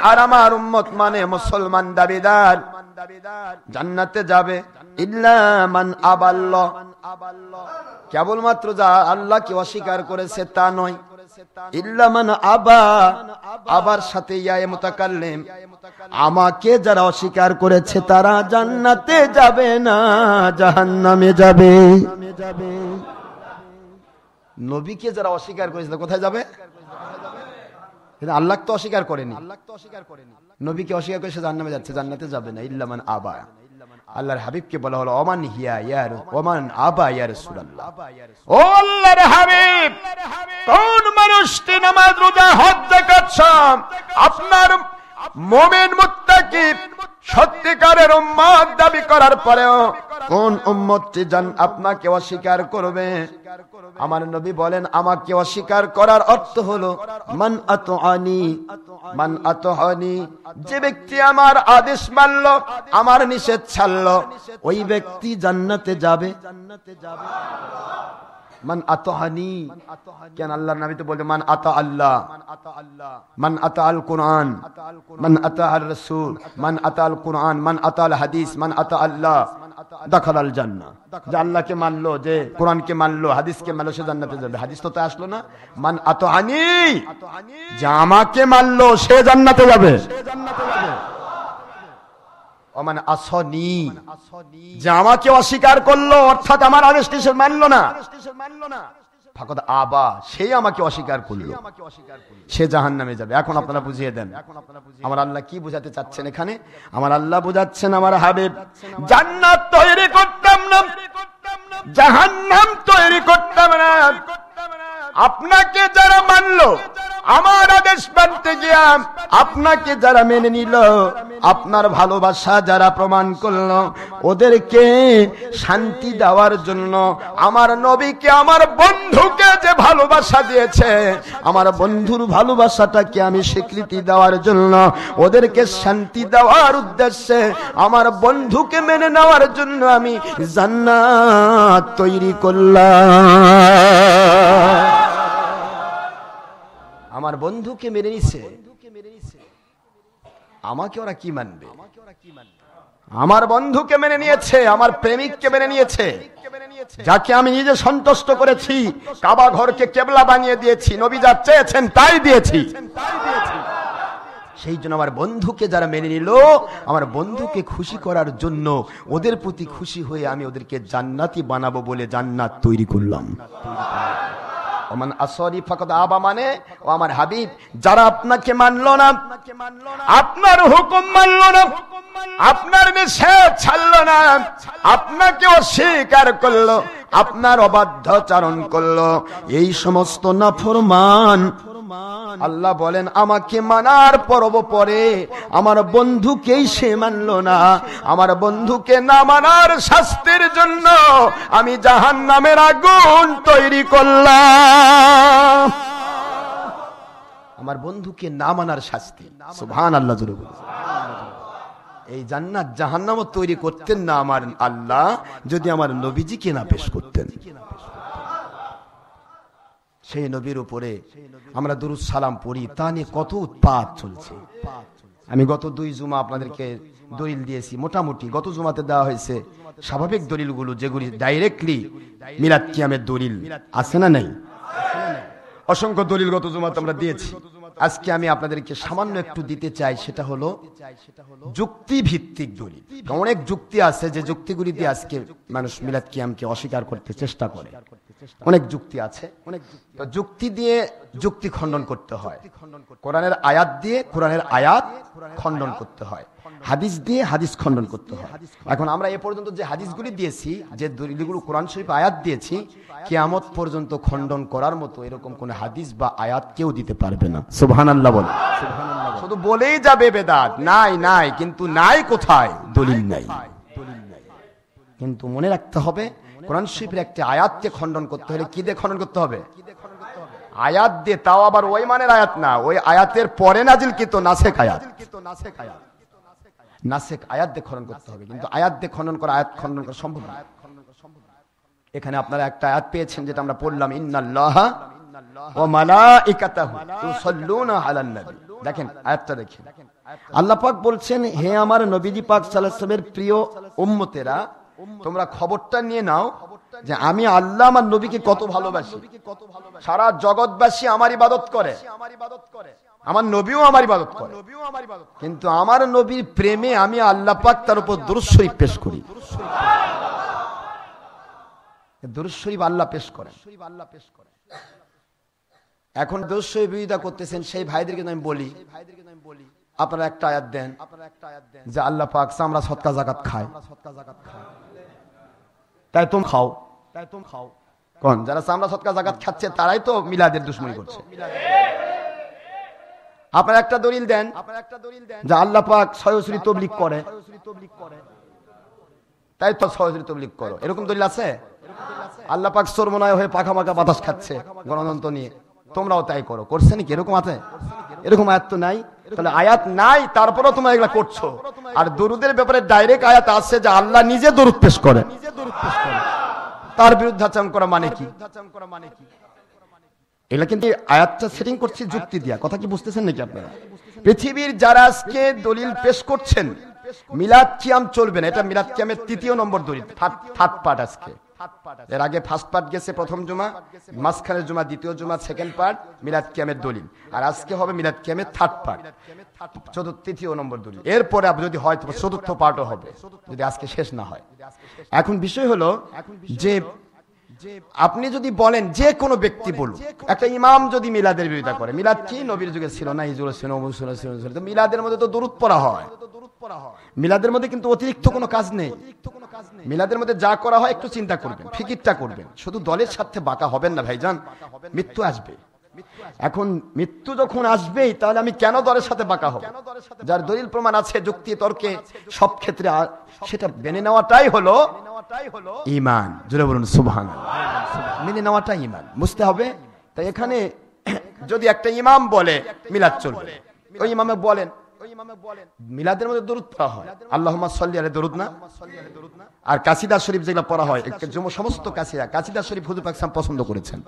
আর আমার উম্মত মানে মুসলমান দাবিদার জান্নাতে যাবে। ইল্লা মান আবাল্লাহ, কেবলমাত্র যা আল্লাহকে অস্বীকার করেছে তা নয়। ইল্লা মান আবা, আবার সাথে ইয়া মুতাকাল্লিম, আমাকে যারা অস্বীকার করেছে তারা জান্নাতে যাবে না, জাহান্নামে যাবে। নবীকে যারা অস্বীকার করেছে কোথায় যাবে? আল্লাহ তো অস্বীকার করেনি, নবীকে অস্বীকার করে সে জাহান্নামে যাচ্ছে, জান্নাতে যাবে না। ইল্লা মান আবা, আল্লাহর হাবিবকে বলা হলো ওমান হিয়া ইয়া ওমান আবা ইয়া রাসূলুল্লাহ। ও আল্লাহর হাবিব, কোন মানুষটি নামাজ রোজা হজ যাকাত সব আপনার মুমিন মুত্তাকি সত্যিকারের উম্মত দাবি করার পরেও কোন উম্মতটি আপনাকে অস্বীকার করবে? আমার নবী বলেন আমাকে অস্বীকার করার অর্থ হলো মান আতআনি, মান আতআনি, যে ব্যক্তি আমার আদেশ মানলো, আমার নিষেধ ছাড়লো, ওই ব্যক্তি জান্নাতে যাবে। মান আতআনি, কেন আল্লাহর নবী তো বলে মান আতা আল্লাহ, মান আতা আল কুরআন, মান আতা আর রাসূল, মান আতা আল কুরআন, মান আতা আল হাদিস, মান আতা আল্লাহ দাখাল আল জান্নাহ। যে আল্লাহকে মানলো, যে কোরআনকে মানলো, হাদিসকে মানলো, সে জান্নাতে যাবে। হাদিস তো তাই আসলো না? মান আতআনি, যে আমাকে মানলো সে জান্নাতে যাবে। ওমান আসনি, যে আমাকে অস্বীকার করলো অর্থাৎ আমার আদেশ নিষেধ মানলো না, ফাকাদ আবা, সে আমাকে অস্বীকার করলো, সে জাহান্নামে যাবে। এখন আপনারা বুঝিয়ে দেন আমার আল্লাহ কি বুঝাতে চাচ্ছেন এখানে? আমার আল্লাহ বুঝাচ্ছেন আমার হাবিব জান্নাত তৈরি করতাম না, জাহান্নাম তৈরি করতাম না। আপনাকে যারা মানলো, আমার আদেশ মানতে গিয়া আপনাকে যারা মেনে নিল, আপনার ভালোবাসা যারা প্রমাণ করলো, ওদেরকে শান্তি দেওয়ার জন্য আমার নবীকে, আমার বন্ধুকে যে ভালোবাসা দিয়েছে, আমার বন্ধুর ভালোবাসাটাকে আমি স্বীকৃতি দেওয়ার জন্য, ওদেরকে শান্তি দেওয়ার উদ্দেশ্যে, আমার বন্ধুকে মেনে নেওয়ার জন্য আমি জান্নাত তৈরি করলাম। আমার বন্ধুকে মেনে নিছে, আমাকে ওরা কি মানবে? আমার বন্ধুকে মেনে নিয়েছে, আমার প্রেমিককে মেনে নিয়েছে, যাকে আমি নিজে সন্তুষ্ট করেছি, কাবা ঘরকে কেবলা বানিয়ে দিয়েছি, নবী যা চেয়েছেন তাই দিয়েছি। সেই জন্য আমার বন্ধুকে যারা মেনে নিল, আমার বন্ধুকে খুশি করার জন্য, ওদের প্রতি খুশি হয়ে আমি ওদেরকে জান্নাতি বানাবো বলে জান্নাত তৈরি করলাম। ওমান আসরি ফাকাদ আবা, মানে ও আমার হাবিব, যারা আপনাকে মানলো না, আপনার হুকুম মানলো না, আপনার নিষেধ ছাড়লো না, আপনাকে অস্বীকার করলো, আপনার অবাধ্যচারণ করলো, এই সমস্ত নাফরমান, আল্লাহ বলেন আমাকে মানার পরে আমার বন্ধুকেই সে মানলো না, আমার বন্ধুকে না মানার শাস্তির জন্য আমি জাহান্নামের আগুন তৈরি করলাম। আমার বন্ধুকে না মানার শাস্তি, সুবহানাল্লাহ জোরে বলুন। এই জান্নাত জাহান্নামও তৈরি করতেন না আমার আল্লাহ যদি আমার নবীজিকে না পেশ করতেন। সেই নবীর উপরে আমরা দুরূদ সালাম পড়ি, তা নিয়ে কত উৎপাত চলছে। আমি গত 2 জুমা আপনাদেরকে দলিল দিয়েছি, মোটামুটি গত জুমাতে দেওয়া হয়েছে স্বাভাবিক দলিলগুলো, যেগুলি ডাইরেক্টলি মিলাদ কিয়ামের দলিল আছে না নাই? অসংখ্য দলিল গত জুমাতে আমরা দিয়েছি। আজকে আমি আপনাদেরকে সামান্য একটু দিতে চাই, সেটা হলো যুক্তি ভিত্তিক দলিল। অনেক যুক্তি আছে যে যুক্তিগুলি দিয়ে আজকে মানুষ মিলাদ কিয়ামকে অস্বীকার করতে চেষ্টা করে, অনেক যুক্তি আছে। যুক্তি দিয়ে যুক্তি খণ্ডন করতে হয়, কোরআনের আয়াত দিয়ে কোরআনের আয়াত খণ্ডন করতে হয়, হাদিস দিয়ে হাদিস খণ্ডন করতে হয়। এখন আমরা এ পর্যন্ত যে হাদিসগুলি দিয়েছি, যে দলিলগুলো কোরআন শরীফ আয়াত দিয়েছি, কিয়ামত পর্যন্ত খণ্ডন করার মতো এরকম কোন হাদিস বা আয়াত কেউ দিতে পারবে না। সুবহানাল্লাহ বল। শুধু বলেই যাবে বেদাত, নাই নাই, কিন্তু নাই কোথায়? দলিল নাই। কিন্তু মনে রাখতে হবে, কোরআন শরীফের একটা আয়াতকে খণ্ডন করতে হলে কি দিয়ে খণ্ডন করতে হবে? আয়াত দিয়ে, তাও আবার ওই মানের আয়াত না, ওই আয়াতের পরে নাজিলকৃত নাসেখ আয়াত, নাসেখ আয়াত দিয়ে খণ্ডন করতে হবে। কিন্তু আয়াত দিয়ে খণ্ডন করা, আয়াত খণ্ডন করা সম্ভব না। এখানে আপনারা একটা আয়াত পেয়েছেন যেটা আমরা পড়লাম, ইন্নাল্লাহা ওয়া মালাইকাতাহু ইউসাল্লুনা আলান নবী। দেখেন আয়াতটা দেখেন, আল্লাহ পাক বলছেন, হে আমার নবীজি পাক সাল্লাল্লাহু আলাইহি ওয়াসাল্লামের প্রিয় উম্মতেরা, তোমরা খবরটা নিয়ে নাও যে আমি আল্লাহ আমার নবীকে কত ভালোবাসি। সারা জগৎবাসী আমার ইবাদত করে, আমার নবীও আমার ইবাদত করে, কিন্তু আমার নবীর প্রেমে আমি আল্লাহ পাক তার উপর দুরূদ শরীফ পেশ করি। দুরূদ শরীফ আল্লাহ পেশ করেন। এখন দুরূদ শরীফ বিরোধিতা করতেছেন সেই ভাইদেরকে আমি বলি, আপনারা একটা আয়াত দেন যে আল্লাহ পাক চামড়া সদকা যাকাত খায়, তাই তুমি খাও। কোন যারা চামড়া সদকা যাকাত খাচ্ছে তারাই তো মিলাদের দুশমনি করছে। আপনারা একটা দলিল দেন যে আল্লাহ পাক সরাসরি তাবলীগ করে, তাই তো সরাসরি তাবলীগ করো, এরকম দলিল আছে? আল্লাহ পাক সরমনায় হয়ে পাখা মাখা বাতাস খাচ্ছে গণতন্ত্র নিয়ে, তোমরাও তাই করো, করছে নাকি? এরকম আছে? এরকম আয়াত তো নাই। তাহলে আয়াত নাই, তারপরেও তোমরা এগুলা করছো। আর দরুদের ব্যাপারে ডাইরেক্ট আয়াত আছে যে আল্লাহ নিজে দরুদ পেশ করে, তার বিরুদ্ধে আচরণ করা মানে কি? এগুলা কিন্তু আয়াতটা সেটিং করছে যুক্তি দিয়া। কথা কি বুঝতেছেন নাকি আপনারা? পৃথিবীর যারা আজকে দলিল পেশ করছেন মিলাদ কিয়াম চলবে না, এটা মিলাদ কিয়ামের 3য় নম্বর দলিল, থার্ড পার্ট। আজকে এর আগে ফার্স্ট পার্ট গেছে, প্রথম জুমা, মাঝখানের জুমা দ্বিতীয় জুমা, সেকেন্ড পার্ট মিলাদ কিয়ামের দলিল, আর আজকে হবে মিলাদ কিয়ামের থার্ড পার্ট, 3য় নম্বর দলিল। এরপরে যদি হয় তো 4র্থ পার্টও হবে, যদি আজকে শেষ না হয়। এখন বিষয় হলো যে আপনি যদি বলেন, যে কোনো ব্যক্তি বলুন, একটা ইমাম যদি মিলাদের বিরোধিতা করে, মিলাদ কি নবীর যুগে ছিল না, হিজুর ছিল, তো মিলাদের মধ্যে তো দরুদ পড়া হয়, মিলাদের মধ্যে কিন্তু অতিরিক্ত কোনো কাজ নেই। মিলাদের মধ্যে যা করা হয় একটু চিন্তা করবেন, ফিকিরটা করবেন, শুধু দলের সাথে বাঁকা হবেন না ভাইজান, মৃত্যু আসবে। এখন মৃত্যু যখন আসবেই, তাহলে আমি কেন দলের সাথে বাঁকা হব? যার দলিল প্রমাণ আছে, যুক্তি তর্কে সব ক্ষেত্রে, সেটা মেনে নেওয়াটাই হলো ঈমান। জোরে বলুন সুবহানাল্লাহ। মেনে নেওয়াটাই ঈমান, বুঝতে হবে। তাই এখানে যদি একটা ইমাম বলে মিলাদ চলবে, ওই ইমামে বলেন মিলাদের মধ্যে দরুদ পড়া হয়, আল্লাহুম্মা সাল্লি আলাইহি দরুদ না, আর কাসিদা শরীফ যেগুলো পড়া হয়, সমস্ত কাসিদা শরীফ হুজুর পাক সাল্লাল্লাহু পছন্দ করেছেন।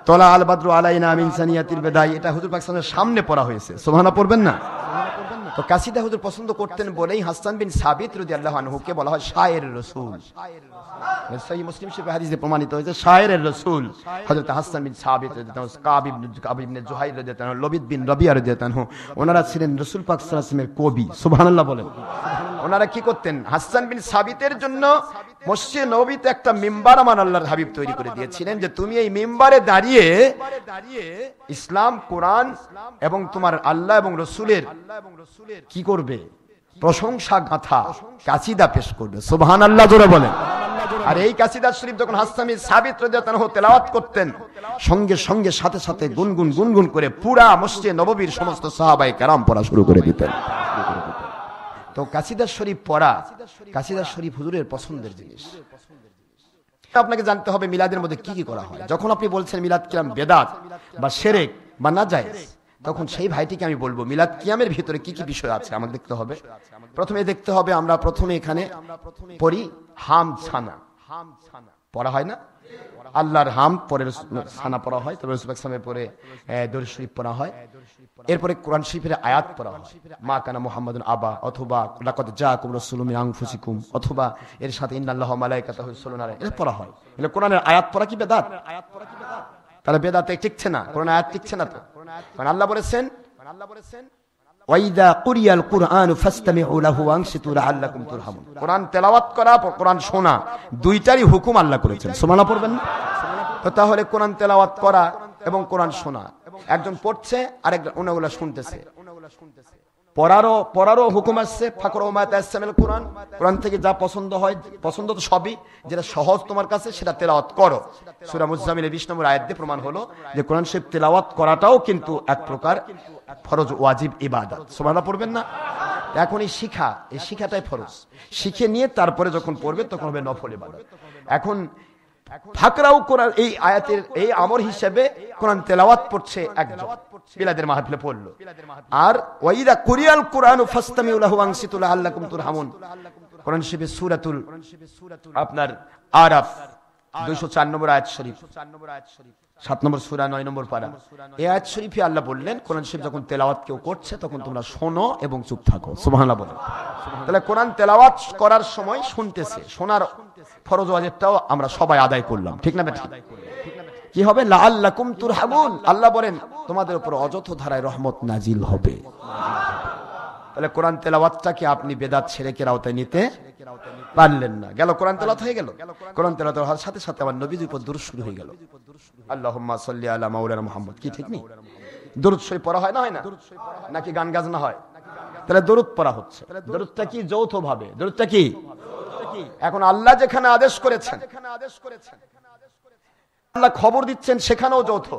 তোলা আল বাদরু আলাইনা মিন সানিয়াতিল বিদাই, এটা হুজুর পাক সাল্লাল্লাহু সামনে পড়া হয়েছে, সুবহানাল্লাহ পড়বেন না? তো কাসিদা হুজুর পছন্দ করতেন বলেই হাসান বিন সাবিত রাদিয়াল্লাহু আনহুকে বলা হয় শায়ের রাসূল। সহিহ মুসলিম শরীফে হাদিসে প্রমাণিত হয়েছে শায়ের রাসূল হযরত হাসান বিন সাবিত রাদিয়াল্লাহু আনহু, কাব ইবনে জুহাইর রাদিয়াল্লাহু আনহু, লবিদ বিন রাবিয়া রাদিয়াল্লাহু আনহু, ওনারা ছিলেন রাসূল পাক সাল্লাল্লাহু আলাইহি ওয়াসাল্লামের কবি। সুবহানাল্লাহ বলেন। ওনারা কি করতেন? হাসান বিন সাবিতের জন্য মসজিদে নববীতে একটা মিম্বার আমার আল্লাহর হাবিব তৈরি করে দিয়েছিলেন, যে তুমি এই মিম্বারে দাঁড়িয়ে ইসলাম, কোরআন এবং তোমার আল্লাহ এবং রাসূলের কি করবে? প্রশংসা গাথা কাসিদা পেশ করবে। সুবহানাল্লাহ জোরে বলেন। আর এই কাসিদা শরীফ যখন হাসান বিন সাবিত রাদিয়াল্লাহু আনহু তেলাওয়াত করতেন, সঙ্গে সঙ্গে সাথে সাথে গুনগুন করে পুরা মসজিদে নববীর সমস্ত সাহাবায়ে কেরাম পড়া শুরু করে দিতেন। তো কাসিদা শরীফ পড়া, কাসিদা শরীফ হুজুরের পছন্দের জিনিস। আপনাকে জানতে হবে মিলাদের মধ্যে কি কি করা হয়। যখন আপনি বলছেন মিলাদ কিয়াম বেদাত বা শিরক বা নাজায়েজ, তখন সেই ভাইটিকে আমি বলবো মিলাদ কিয়ামের ভিতরে কি কি বিষয় আছে আমাকে দেখতে হবে। প্রথমে দেখতে হবে, আমরা প্রথমে এখানে পড়ি হাম ছানা পড়া হয় না, আল্লাহর হাম পরে ছানা পড়া হয়, তবে রাসূল সাল্লাল্লাহু পরে দরুদ শরীফ পড়া হয়। এরপরে কোরআন শরীফের আয়াত পড়া হয়, মা কানা মুহাম্মাদুন আবা, অথবা লাকাদ জাআকুম রাসূলুম মিন আনফুসিকুম, অথবা এর সাথে ইন্নাল্লাহা ওয়া মালাইকাতাহু ইউসাল্লুনা আলাইহি, এটা পড়া হয়। এগুলো কোরআনের আয়াত পড়া কি বেদাত? তাহলে বেদাতে টিকছে না, কোরআন আয়াত টিকছে না। তো কারণ আল্লাহ বলেছেন ওয়াইদা কুরিয়াল কুরআনু ফাসতামিউ লাহু ওয়ানসিতু লাআল্লাকুম তুরহামুন। কোরআন তেলাওয়াত করা, কোরআন শোনা, দুইটারই হুকুম আল্লাহ করেছেন। সুবহানাল্লাহ পড়বেন না? তো তাহলে কোরআন তেলাওয়াত করা এবং কোরআন শোনা, একজন পড়ছে আর একজন ওনাগুলা শুনতেছে, পড়ারও হুকুম আসছে। ফাকরু মা তায়াসসামিল কোরআন, কোরআন থেকে যা পছন্দ হয়, পছন্দ তো সবই, যেটা সহজ তোমার কাছে সেটা তেলাওয়াত করো। সূরা মুজাম্মিলের 20 নম্বর আয়াত দিয়ে প্রমাণ হলো যে কোরআন শরীফ তেলাওয়াত করাটাও কিন্তু এক প্রকার ফরজ ওয়াজিব ইবাদত। সুবহানাল্লাহ পড়বেন না? এখন এই শিখাটাই ফরজ, শিখে নিয়ে তারপরে যখন পড়বে তখন হবে নফল ইবাদত। এখন ফাকরাউ কোরআন এই আয়াতের এই আমর হিসেবে কোরআন তেলাওয়াত পড়ছে একজন, বিলাদের মাহফিলে পড়লো। আর ওয়াইদা কুরিয়াল কুরআনু ফাসতামিউ লাহু ওয়ানসিতু লাআল্লাকুম তুরহামুন, কোরআন শরীফের সূরাতুল আপনার আরাফ 204 নম্বর আয়াত শরীফ, 7 নম্বর সূরা 9 নম্বর পারা, এই আয়াত শরীফে আল্লাহ বললেন কোরআন শরীফ যখন তেলাওয়াত কেউ করছে তখন তোমরা শোনো এবং চুপ থাকো। সুবহানাল্লাহ বলেন। তাহলে কোরআন তেলাওয়াত করার সময় শুনতেছে, শোনার ফরজ ওয়াজিবটাও আমরা সবাই আদায় করলাম, ঠিক না বেটা? কি হবে? লাআল্লাকুম তুরহামুন, আল্লাহ বলেন তোমাদের উপর অযথ ধারায় রহমত নাজিল হবে। তাহলে কোরআন তেলাওয়াতটাকে আপনি বেদাত শিরকের আওতায় নিতে পারলেন না, গেল কোরআন তেলাওয়াত হয়ে গেল। কোরআন তেলাওয়াত হওয়ার সাথে সাথে আমার নবীর উপর দরুদ শুরু হয়ে গেল, আল্লাহুম্মা সাল্লি আলা মাওলানা মুহাম্মদ। কি ঠিক নেই? দরুদ শরীফ পড়া হয় না, হয় না? নাকি গান গাজনা হয়? তাহলে দরুদ পড়া হচ্ছে। দরুদটা কি? যৌথ ভাবে। দরুদটা কি? এখন আল্লাহ যেখানে আদেশ করেছেন, আল্লাহ খবর দিচ্ছেন, সেখানেও যৌথ।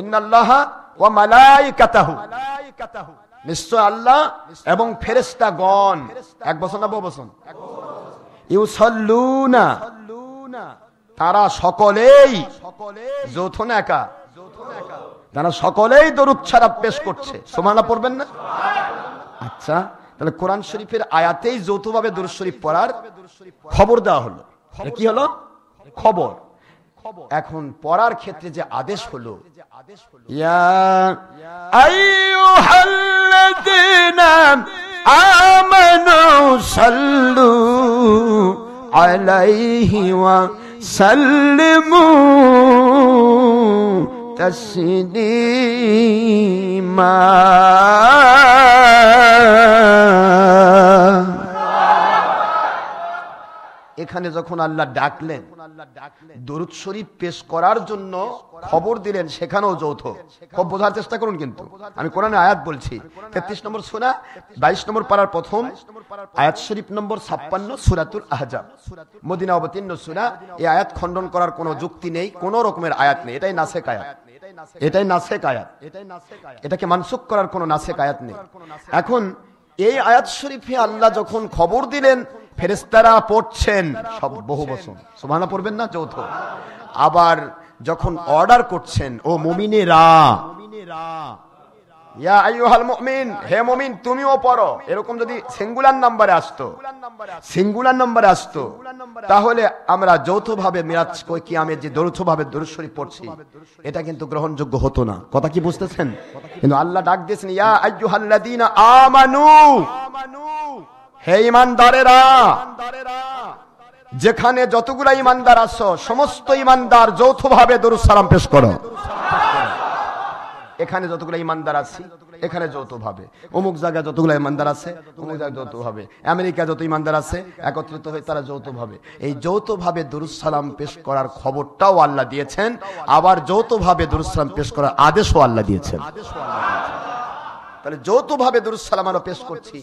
ইন্নাল্লাহা ওয়া মালাইকাতাহু, নিশ্চয় আল্লাহ এবং ফেরেশতাগণ, এক বচন না বহু বচন? ইউসাল্লুনা, তারা সকলেই, যৌথ না একা? তারা সকলেই দরুদ ছাড়া পেশ করছে। সুবহানাল্লাহ পড়বেন না? আচ্ছা, তাহলে কোরআন শরীফের আয়াতেই যৌথভাবে দরুদ শরীফ পড়ার খবর দেওয়া হলো। কি হলো? খবর। এখন পড়ার ক্ষেত্রে যে আদেশ হলো, ইয়া আইয়ুহাল্লাযীনা আমানু সাল্লু আলাইহি ওয়া সাল্লিমু তাসলিমা। এখানে যখন আল্লাহ ডাকলেন দরুদ শরীফ পেশ করার জন্য, খবর দিলেন, সেখানেও যৌথ। খুব বোঝার চেষ্টা করুন, কিন্তু আমি কোরআনে আয়াত বলছি। 33 নম্বর সূরা 22 নম্বর পারার প্রথম আয়াত শরীফ নম্বর 56, সূরাতুল আহজাব, মদিনা অবতীর্ণ সূরা। এই আয়াত খণ্ডন করার কোনো যুক্তি নেই, কোনো রকমের আয়াত নেই, এটাই নাসেখ আয়াত। এটাই নাসেক আয়াত, এটাকে মানসুখ করার কোনো নাসেক আয়াত নেই। এখন এই আয়াত শরীফে আল্লাহ যখন খবর দিলেন, ফেরেশতারা পড়ছেন সব বহু বচন, সুবহানাল্লাহ পড়বেন না যৌথ। আবার যখন অর্ডার করছেন, ও মুমিনেরা, ইয়া আইয়ুহাল মুমিন, হে মুমিন তুমিও পড়ো, এরকম যদি সিঙ্গুলার নাম্বারে আসতো তাহলে আমরা যৌথভাবে মিরাজ কিয়ামের যে যৌথভাবে দরুদ শরীফ পড়ছি এটা কিন্তু গ্রহণযোগ্য হতো না। কথা কি বুঝতেছেন? কিন্তু আল্লাহ ডাক দিয়েছেন, ইয়া আইয়ুহাল্লাযীনা আমানু, হে ঈমানদারেরা, যেখানে যতগুলা ঈমানদার আছো সমস্ত ঈমানদার যৌথভাবে দরুদ সালাম পেশ করো। এখানে যতগুলো ইমানদার আছে এখানে যৌথভাবে, অমুক জায়গায় যতগুলো ইমানদার আছে অমুক জায়গায় যৌথভাবে, আমেরিকা যত ইমানদার আছে একত্রিত হয়ে তারা যৌথভাবে, এই যৌথভাবে দরুদ সালাম পেশ করার খবরটাও আল্লাহ দিয়েছেন, আবার যৌথভাবে দরুদ সালাম পেশ করার আদেশও আল্লাহ দিয়েছেন। তাহলে যৌথভাবে দরুদ সালাম আমরা পেশ করছি।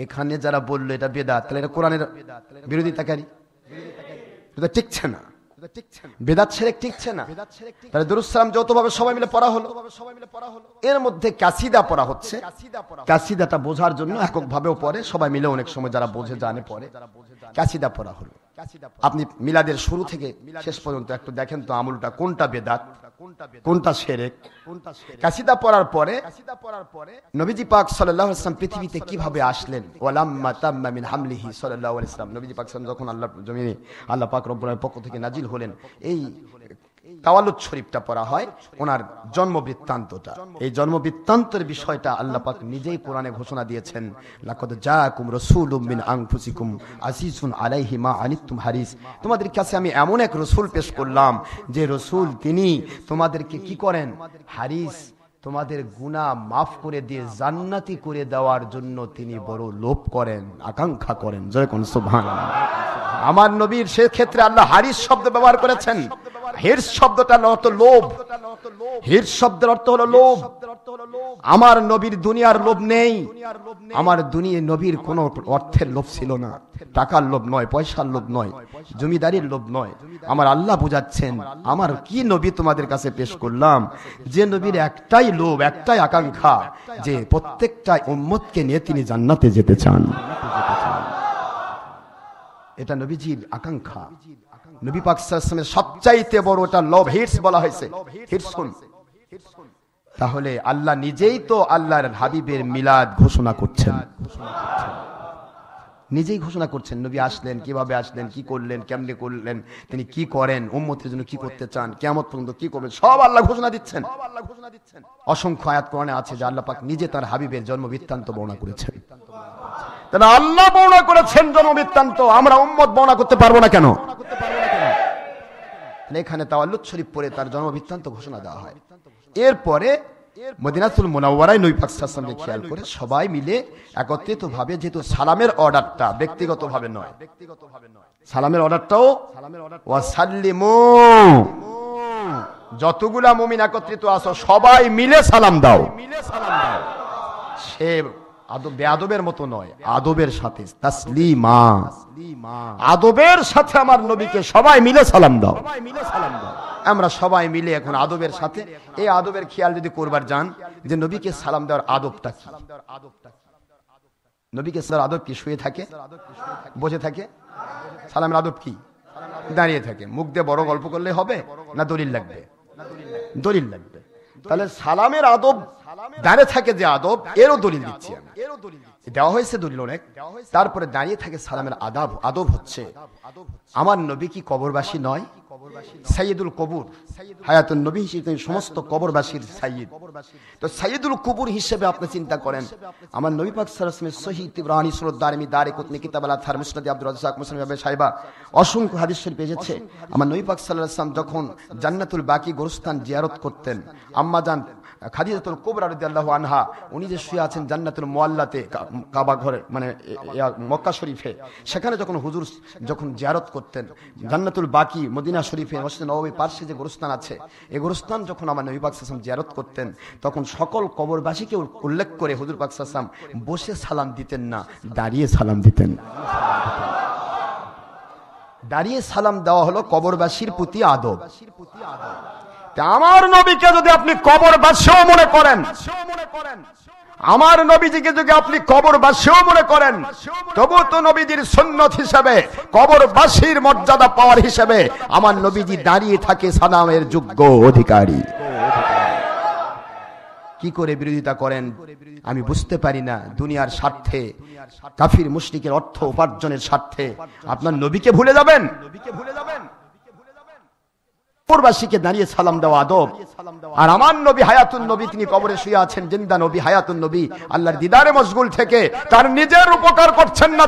এখানে যারা বললো এটা বেদাত, তাহলে এটা কোরআনের বিরোধিতাকারী, এটা টিকছে না, বেদাত শিরক টিকছে না। তাহলে দরুদ সালাম যৌথভাবে সবাই মিলে পড়া হলো। এর মধ্যে কাসিদা পড়া হচ্ছে, কাসিদাটা বোঝার জন্য এককভাবেও পড়ে, সবাই মিলে অনেক সময় যারা বোঝে জানে পড়ে, কাসিদা পড়া হলো। আপনি মিলাদের শুরু থেকে শেষ পর্যন্ত একটু দেখেন তো আমলটা কোনটা বেদাত কোনটা শিরক। কাসিদা পড়ার পরে নবীজি পাক সাল্লাল্লাহু আলাইহি ওয়াসাল্লাম পৃথিবীতে কিভাবে আসলেন, ওয়ালাম্মা তাম্মা মিন হামলিহি সাল্লাল্লাহু আলাইহি ওয়াসাল্লাম, নবীজি পাক যখন আল্লাহর জমিনে আল্লাহ পাক রব্বুল আলামিনের পক্ষ থেকে নাজিল হলেন, এই তাওয়াল্লুদ শরীফটা পড়া হয় ওনার জন্ম বৃত্তান্তটা। এই জন্ম বৃত্তান্তের বিষয়টা আল্লাহ পাক নিজেই কোরআনে ঘোষণা দিয়েছেন, লাকাদ জাআকুম রাসূলুম মিন আনফুসিকুম আজিজুন আলাইহি মা আনিতুম হারিস, তোমাদের কাছে আমি এমন এক রাসূল পেশ করলাম যে রাসূল তিনি তোমাদেরকে কি করেন, হারিস, তোমাদের গুনাহ মাফ করে দিয়ে জান্নাতি করে দেওয়ার জন্য তিনি বড় লোভ করেন, আকাঙ্ক্ষা করেন। জয় কোন সুবহানাল্লাহ। আমার নবীর সে ক্ষেত্রে আল্লাহ হারিস শব্দ ব্যবহার করেছেন। হিরস শব্দটার অর্থ লোভ, হিরস শব্দের অর্থ হলো লোভ। আমার নবীর দুনিয়ার লোভ নেই, আমার নবীর কোন অর্থের লোভ ছিল না, টাকার লোভ নয়, পয়সার লোভ নয়, জমিদারির লোভ নয়। আমার আল্লাহ বুঝাচ্ছেন আমার কি নবী তোমাদের কাছে পেশ করলাম, যে নবীর একটাই লোভ, একটাই আকাঙ্ক্ষা, যে প্রত্যেকটা উম্মতকে নিয়ে তিনি জান্নাতে যেতে চান। এটা নবীজির আকাঙ্ক্ষা। নবী পাক সাল্লাল্লাহু আলাইহি ওয়াসাল্লামের সবচাইতে বড় এটা লভ, হিরস বলা হয়েছে, হিরসুন। তাহলে আল্লাহ নিজেই তো আল্লাহর হাবিবের মিলাদ ঘোষণা করছেন, নিজেই ঘোষণা করছেন। নবী আসলেন, কিভাবে আসলেন, কি করলেন, কেমনে করলেন, তিনি কি করেন, উম্মতের জন্য কি করতে চান, কিয়ামত পর্যন্ত কি করবেন, সব আল্লাহ ঘোষণা দিচ্ছেন। অসংখ্য আয়াত কোরআনে আছে যে আল্লাহ পাক নিজে তার হাবিবের জন্ম বৃত্তান্ত বর্ণনা করেছেন। তাহলে আল্লাহ বর্ণনা করেছেন জন্ম বৃত্তান্ত, আমরা উম্মত বর্ণনা করতে পারবো না কেন? এখানে তাওয়াল্লুদ শরীফ পড়ে তার জন্ম বৃত্তান্ত ঘোষণা দেওয়া হয়। এরপরে মদিনাতুল মুনাওয়ারায় নবী পাক সাল্লাল্লাহু আলাইহি ওয়াসাল্লামকে খেয়াল করে সবাই মিলে একত্রিত ভাবে, যেহেতু সালামের অর্ডারটা ব্যক্তিগত ভাবে নয়, সালামের অর্ডারটাও ওয়াসাল্লিমু, যতগুলা মুমিন একত্রিত আছো সবাই মিলে সালাম দাও। সে বেয়াদবের মতো নয়, আদবের সাথে, তাসলিমা, আদবের সাথে আমার নবীকে সবাই মিলে সালাম দাও। আমরা সবাই মিলে এখন আদবের সাথে, এই আদবের খেয়াল যদি করবার যান যে নবীকে সালাম দেওয়ার আদবটা কি, নবীকে সালামের আদব কি, শুয়ে থাকে, বসে থাকে, সালামের আদব কি, দাঁড়িয়ে থাকে, মুখ দিয়ে বড় গল্প করলে হবে না দলিল লাগবে? দলিল লাগবে। তাহলে সালামের আদব, দাঁড়িয়ে থাকে যে আদব, এরও দলিল দিচ্ছি আমি, দেওয়া হয়েছে দলিল অনেক। তারপরে দাঁড়িয়ে থাকে সালামের আদব হচ্ছে, আমার নবী কি কবরবাসী নয়? সাইয়্যিদুল কবুর, হায়াতুন নবী হিসেবে সমস্ত কবরবাসীর সাইয়্যিদ। তো সাইয়্যিদুল কবুর হিসেবে আপনি চিন্তা করেন, আমার নবী পাক সাল্লাল্লাহু আলাইহি ওয়াসাল্লামের সহিহ তিবরানী, সুনান দারিমি, দারিকুতনি, কিতাব আল আথহার, মুসনাদ আব্দুর রাজ্জাক, মুসনাদ আবি শাইবা, অসংখ্য হাদিস শরীফ এসেছে। আমার নবী পাক সাল্লাল্লাহু আলাইহি ওয়াসাল্লাম যখন জান্নাতুল বাকি গোরস্থান জিয়ারত করতেন, আম্মাজান খাদিজাতুল কুবরা রাদিয়াল্লাহু আনহা, উনি যে শুয়ে আছেন জান্নাতুল মুআল্লাতে, কাবা ঘরে, মানে মক্কা শরীফে, সেখানে যখন হুজুর যখন জিয়ারত করতেন, জান্নাতুল বাকি মদিনা শরীফে মসজিদ নববীর পাশে যে গোরস্থান আছে, এই গোরস্থান যখন আমার নবী পাক সাল্লাল্লাহু আলাইহি ওয়াসাল্লাম জিয়ারত করতেন, তখন সকল কবরবাসীকে উল্লেখ করে হুজুর পাক সাল্লাল্লাহু আলাইহি ওয়াসাল্লাম বসে সালাম দিতেন না, দাঁড়িয়ে সালাম দিতেন। দাঁড়িয়ে সালাম দেওয়া হলো কবরবাসীর প্রতি আদব। আমার নবীকে যদি আপনি কবরবাসীও মনে করেন, আমার নবীজিকে যদি আপনি কবরবাসীও মনে করেন, তবু তো নবীজির সুন্নত হিসেবে কবরবাসীর মর্যাদা পাওয়ার হিসেবে আমার নবীজি দাঁড়িয়ে থাকে সালামের যোগ্য অধিকারী। কি করে বিরোধিতা করেন আমি বুঝতে পারি না। দুনিয়ার স্বার্থে, কাফির মুশরিকের অর্থ উপার্জনের স্বার্থে আপনার নবীকে ভুলে যাবেন। কবরবাসীকে দাঁড়িয়ে সালাম দেওয়া আদব। আর আমার নবী হায়াতুন নবী, তিনি কবরে শুয়ে আছেন, জিন্দা নবী হায়াতুন নবী, আল্লাহর দিদারে মশগুল থেকে তার নিজের উপকার করছেন না,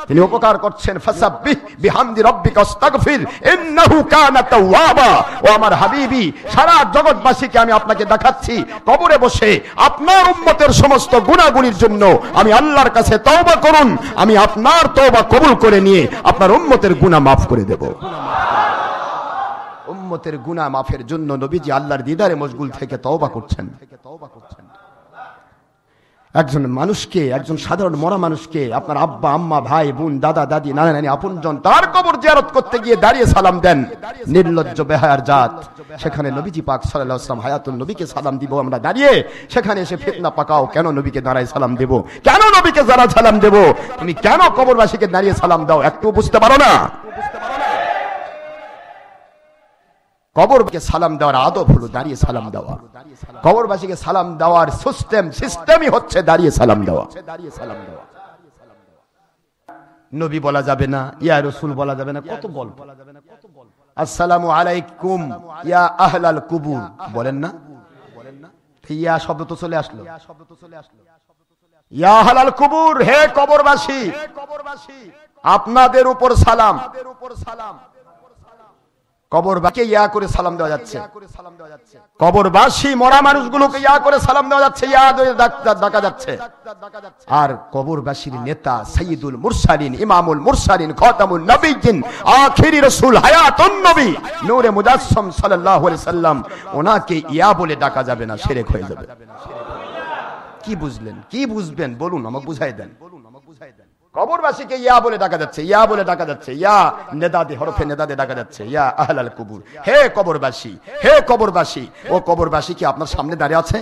তিনি উপকার করছেন। ফাসাব্বিহ বিহামদি রাব্বিকা ওয়াস্তাগফির ইন্নাহু কানা তাওয়াবা। ও আমার হাবিবি, সারা জগৎবাসীকে আমি আপনাকে দেখাচ্ছি, কবরে বসে আপনার উম্মতের সমস্ত গুনাহগুলির জন্য আমি আল্লাহর কাছে তওবা করুন, আমি আপনার তওবা কবুল করে নিয়ে আপনার উম্মতের গুনাহ মাফ করে দেব। উম্মতের গুনাহ মাফের জন্য নবীজি আল্লাহর দিদারে মশগুল থেকে তওবা করছেন। একজন মানুষকে, একজন সাধারণ মরা মানুষকে আপনার আব্বা আম্মা ভাই বোন দাদা দাদি নানা নানি আপনজন তার কবর জিয়ারত করতে গিয়ে দাঁড়িয়ে সালাম দেন, নির্লজ্জ বেহায়ার জাত। সেখানে নবীজি পাক সাল্লাল্লাহু আলাইহি ওয়াসাল্লাম হায়াতুন নবীকে সালাম দিব আমরা দাঁড়িয়ে, সেখানে এসে ফিতনা পাকাও কেন নবীকে দাঁড়ায় সালাম দেব, কেন নবীকে যারা সালাম দেব, তুমি কেন কবরবাসীকে দাঁড়িয়ে সালাম দাও, একটু বুঝতে পারো না? কবরকে সালাম দেওয়ার আদব হলো দাঁড়িয়ে সালাম দেওয়া। কবরবাসীকে সালাম দেওয়ার সিস্টেমই হচ্ছে দাঁড়িয়ে সালাম দেওয়া। নবী বলা যাবে না, ইয়া রাসূল বলা যাবে না, কত বল। আসসালামু আলাইকুম ইয়া আহলাল কুবুর বলেন না, ইয়া শব্দ তো চলে আসলো। ইয়া আহলাল কুবুর, হে কবরবাসী, আপনাদের উপর সালাম। কবরবাসীকে ইয়া করে সালাম দেওয়া যাচ্ছে, কবরবাসী মরা মানুষগুলোকে ইয়া করে সালাম দেওয়া যাচ্ছে, ইয়া ডাকা যাচ্ছে। আর কবরবাসীর নেতা সাইয়্যিদুল মুরসালিন, ইমামুল মুরসালিন, খাতামুন নবিয়্যিন, আখিরি রাসূল হায়াতুন নবী নূরে মুজাসসাম সাল্লাল্লাহু আলাইহি সাল্লাম, ওনাকে ইয়া বলে ডাকা যাবে না, শিরক হয়ে যাবে। কি বুঝলেন, কি বুঝবেন বলুন, আমাকে বুঝাই দেন। কবরবাসীকে ইয়া বলে ডাকা যাচ্ছে, ইয়া বলে ডাকা যাচ্ছে, ইয়া নেদাদে হরফে নেদাদে ডাকা যাচ্ছে, ইয়া আহলাল কুবুর, হে কবরবাসী, হে কবরবাসী। ও কবরবাসী কি আপনার সামনে দাঁড়িয়ে আছে?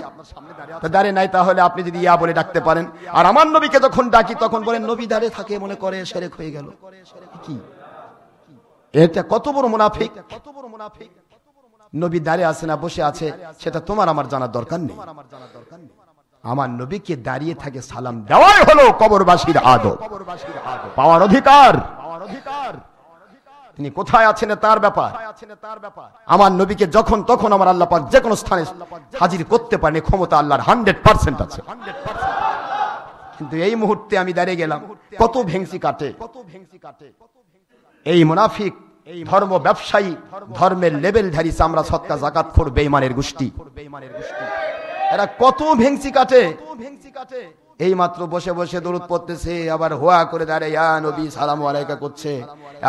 দাঁড়িয়ে নাই, তাহলে আপনি যদি ইয়া বলে ডাকতে পারেন। আর আমার নবীকে যখন ডাকি তখন বলেন নবী দাঁড়িয়ে থাকে, মনে করে শিরক হয়ে গেল। কি এটা কত বড় মুনাফিক! নবী দাঁড়িয়ে আছে না বসে আছে সেটা তোমার আমার জানার দরকার নেই। আমার নবীকে দাঁড়িয়ে থাকে সালাম দেওয়াই হলো কবরবাসীর আদব, পাওয়ার অধিকার। তিনি কোথায় আছেন তার ব্যাপার। আমার নবীকে যখন তখন আমার আল্লাহ পাক যে কোনো স্থানে হাজির করতে পারেন, ক্ষমতা আল্লাহর 100% আছে। কিন্তু এই মুহূর্তে আমি দাঁড়িয়ে গেলাম, কত ভেংসি কাটে এই মুনাফিক ধর্ম ব্যবসায়ী, ধর্মের লেবেলধারী চামড়া সৎকা যাকাতখোর বেঈমানের গোষ্ঠী। এরা কত ভেংসি কাটে। এই মাত্র বসে বসে দরুদ পড়তেছে, আবার হোয়া করে দাঁড়ায় ইয়া নবী সালামু আলাইকা করছে।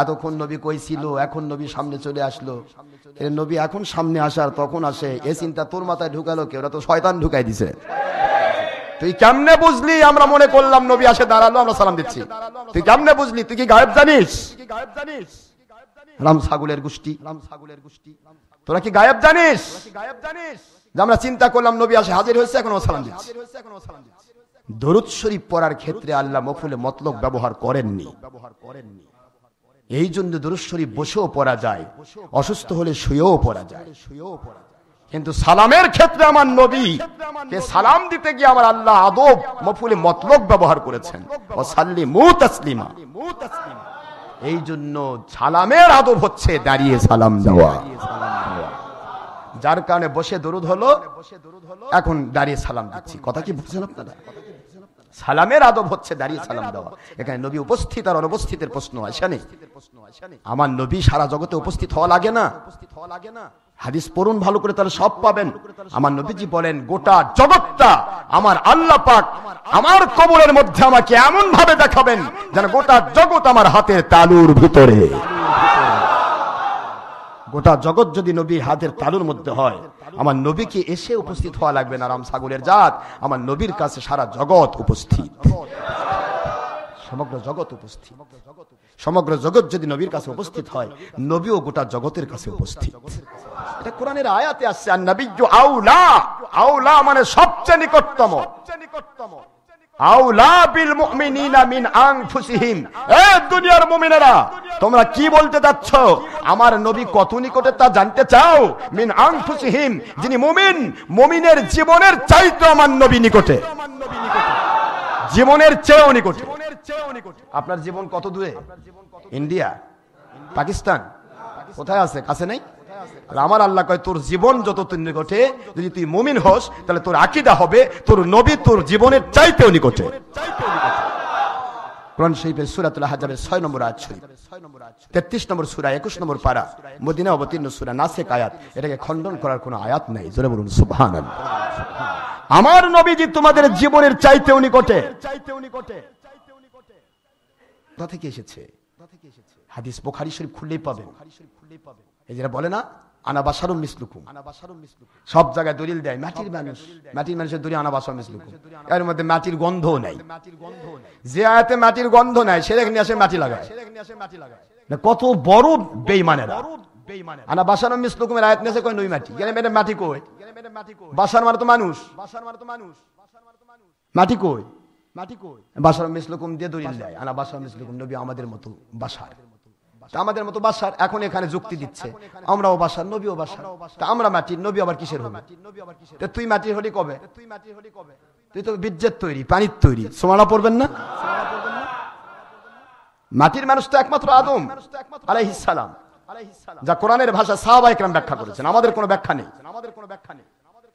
এতক্ষণ নবী কই ছিল, এখন নবী সামনে চলে আসলো। নবী এখন সামনে আসার তখন আসে, এ চিন্তা তোর মাথায় ঢুকালো কে? ওরা তো শয়তান ঢুকাই দিছে। তুই কেমনে বুঝলি আমরা মনে করলাম নবী আসে দাঁড়ালো আমরা সালাম দিচ্ছি? তুই কেমনে বুঝলি? তুই কি গায়েব জানিস? রাম ছাগলের গোষ্ঠী, তোরা কি গায়েব জানিস যে আমরা চিন্তা করলাম নবী আসে হাজির হয়েছে এখন সালাম দিচ্ছি? দরুদ শরীফ পড়ার ক্ষেত্রে আল্লাহ মফুলে মতলব ব্যবহার করেননি। এই জন্য দরুদ শরীফ বসেও পড়া যায়, অসুস্থ হলে শুয়েও পড়া যায়। কিন্তু সালামের ক্ষেত্রে আমার নবী কে সালাম দিতে গিয়ে আমার আল্লাহ আদব মফুলে মতলব ব্যবহার করেছেন, ও সাল্লিমু তাসলিমা। এই জন্য সালামের আদব হচ্ছে দাঁড়িয়ে সালাম দেওয়া। যার কারণে বসে দরুদ হলো, এখন দাঁড়িয়ে সালাম দিচ্ছি। কথা কি বুঝছেন আপনারা? সালামের আদব হচ্ছে দাঁড়িয়ে সালাম দেওয়া। এখানে নবী উপস্থিত আর অনুপস্থিতের প্রশ্ন আসে না। আমার নবী সারা জগতে উপস্থিত হওয়া লাগে না? হাদিস পড়ুন ভালো করে, তাহলে সব পাবেন। আমার নবীজি বলেন গোটা জগৎটা আমার আল্লাহ পাক আমার কবরের মধ্যে আমাকে এমন ভাবে দেখাবেন যেন গোটা জগৎ আমার হাতের তালুর ভিতরে। গোটা জগৎ যদি নবীর হাতের তালুর মধ্যে হয়, আমার নবীকে এসে উপস্থিত হওয়া লাগবে না। রাম ছাগলের জাত, আমার নবীর কাছে সারা জগৎ উপস্থিত। সমগ্র জগৎ উপস্থিত। সমগ্র জগৎ যদি নবীর কাছে উপস্থিত হয়, নবীও গোটা জগতের কাছে উপস্থিত। এটা কোরআনের আয়াতে আসছে, আর নবিয়্যু আউলা, আউলা মানে সবচেয়ে নিকটতম, আউলা বিল মুমিনিনা মিন আনফুসিহিম। এ দুনিয়ার মুমিনেরা, তোমরা কি বলতে যাচ্ছ? আমার নবী কত নিকটে তা জানতে চাও? মিন আনফুসিহিম, যিনি মুমিন, মুমিনের জীবনের চাইতে আমার নবী নিকটে, জীবনের চেয়েও নিকটে। আপনার জীবন কত দূরে? ইন্ডিয়া, পাকিস্তান, কোথায় আছে? কাছে নেই? আমার আল্লাহ কয়, তোর জীবন যত তুই নিকটে, যদি তুই মুমিন হোস, তাহলে তোর আকীদা হবে তোর নবী তোর জীবনের চাইতেও নিকটে। কোরআন শরীফের সূরাতুল আহজাবের 6 নম্বর আয়াত শরীফ, 33 নম্বর সূরা, 21 নম্বর পারা, মদিনা অবতীর্ণ সূরা নাসেক আয়াত। এটাকে খণ্ডন করার কোনো আয়াত নাই। জোরে বলুন সুবহানাল্লাহ। আমার নবীজি তোমাদের জীবনের চাইতেও নিকটে। কোথা থেকে এসেছে? হাদিস বুখারী শরীফ খুললেই পাবেন। এই যারা বলে না আনা বাশারুম মিসলুকুম, সব জায়গায় দলিল দেয় মাটির মানুষ, মাটির মানুষের দলিল আনা বাশারুম মিসলুকুম। এর মধ্যে মাটির গন্ধও নাই। যে আয়াতে মাটির গন্ধ নাই, সেখানে নিয়ে আসে মাটি লাগায়। কত বড় বেঈমানেরা! আনা বাশারুম মিসলুকুম এর আয়াত নিয়ে কয় নই মাটি, গেলে মেরে মাটি কই? বাশার মানে তো মানুষ, মাটি কই? বাশারুম মিসলুকুম দিয়ে দলিল দেয়, আনা বাশারুম মিসলুকুম, নবী আমাদের মতো বাশার, আমাদের মতো বাশার। এখন এখানে যুক্তি দিচ্ছে আমরাও বাশার, নবীও বাশার। তা আমরা মাটির, নবী আবার কিসের হবে? তুই মাটির হলি কবে? তুই তো বীর্যের তৈরি, পানির তৈরি। সুবহানাল্লাহ পড়বেন না? মাটির মানুষ তো একমাত্র আদম আলাইহিস সালাম, যা কোরআনের ভাষা সাহাবায়ে কেরাম ব্যাখ্যা করেছেন। আমাদের কোনো ব্যাখ্যা নেই।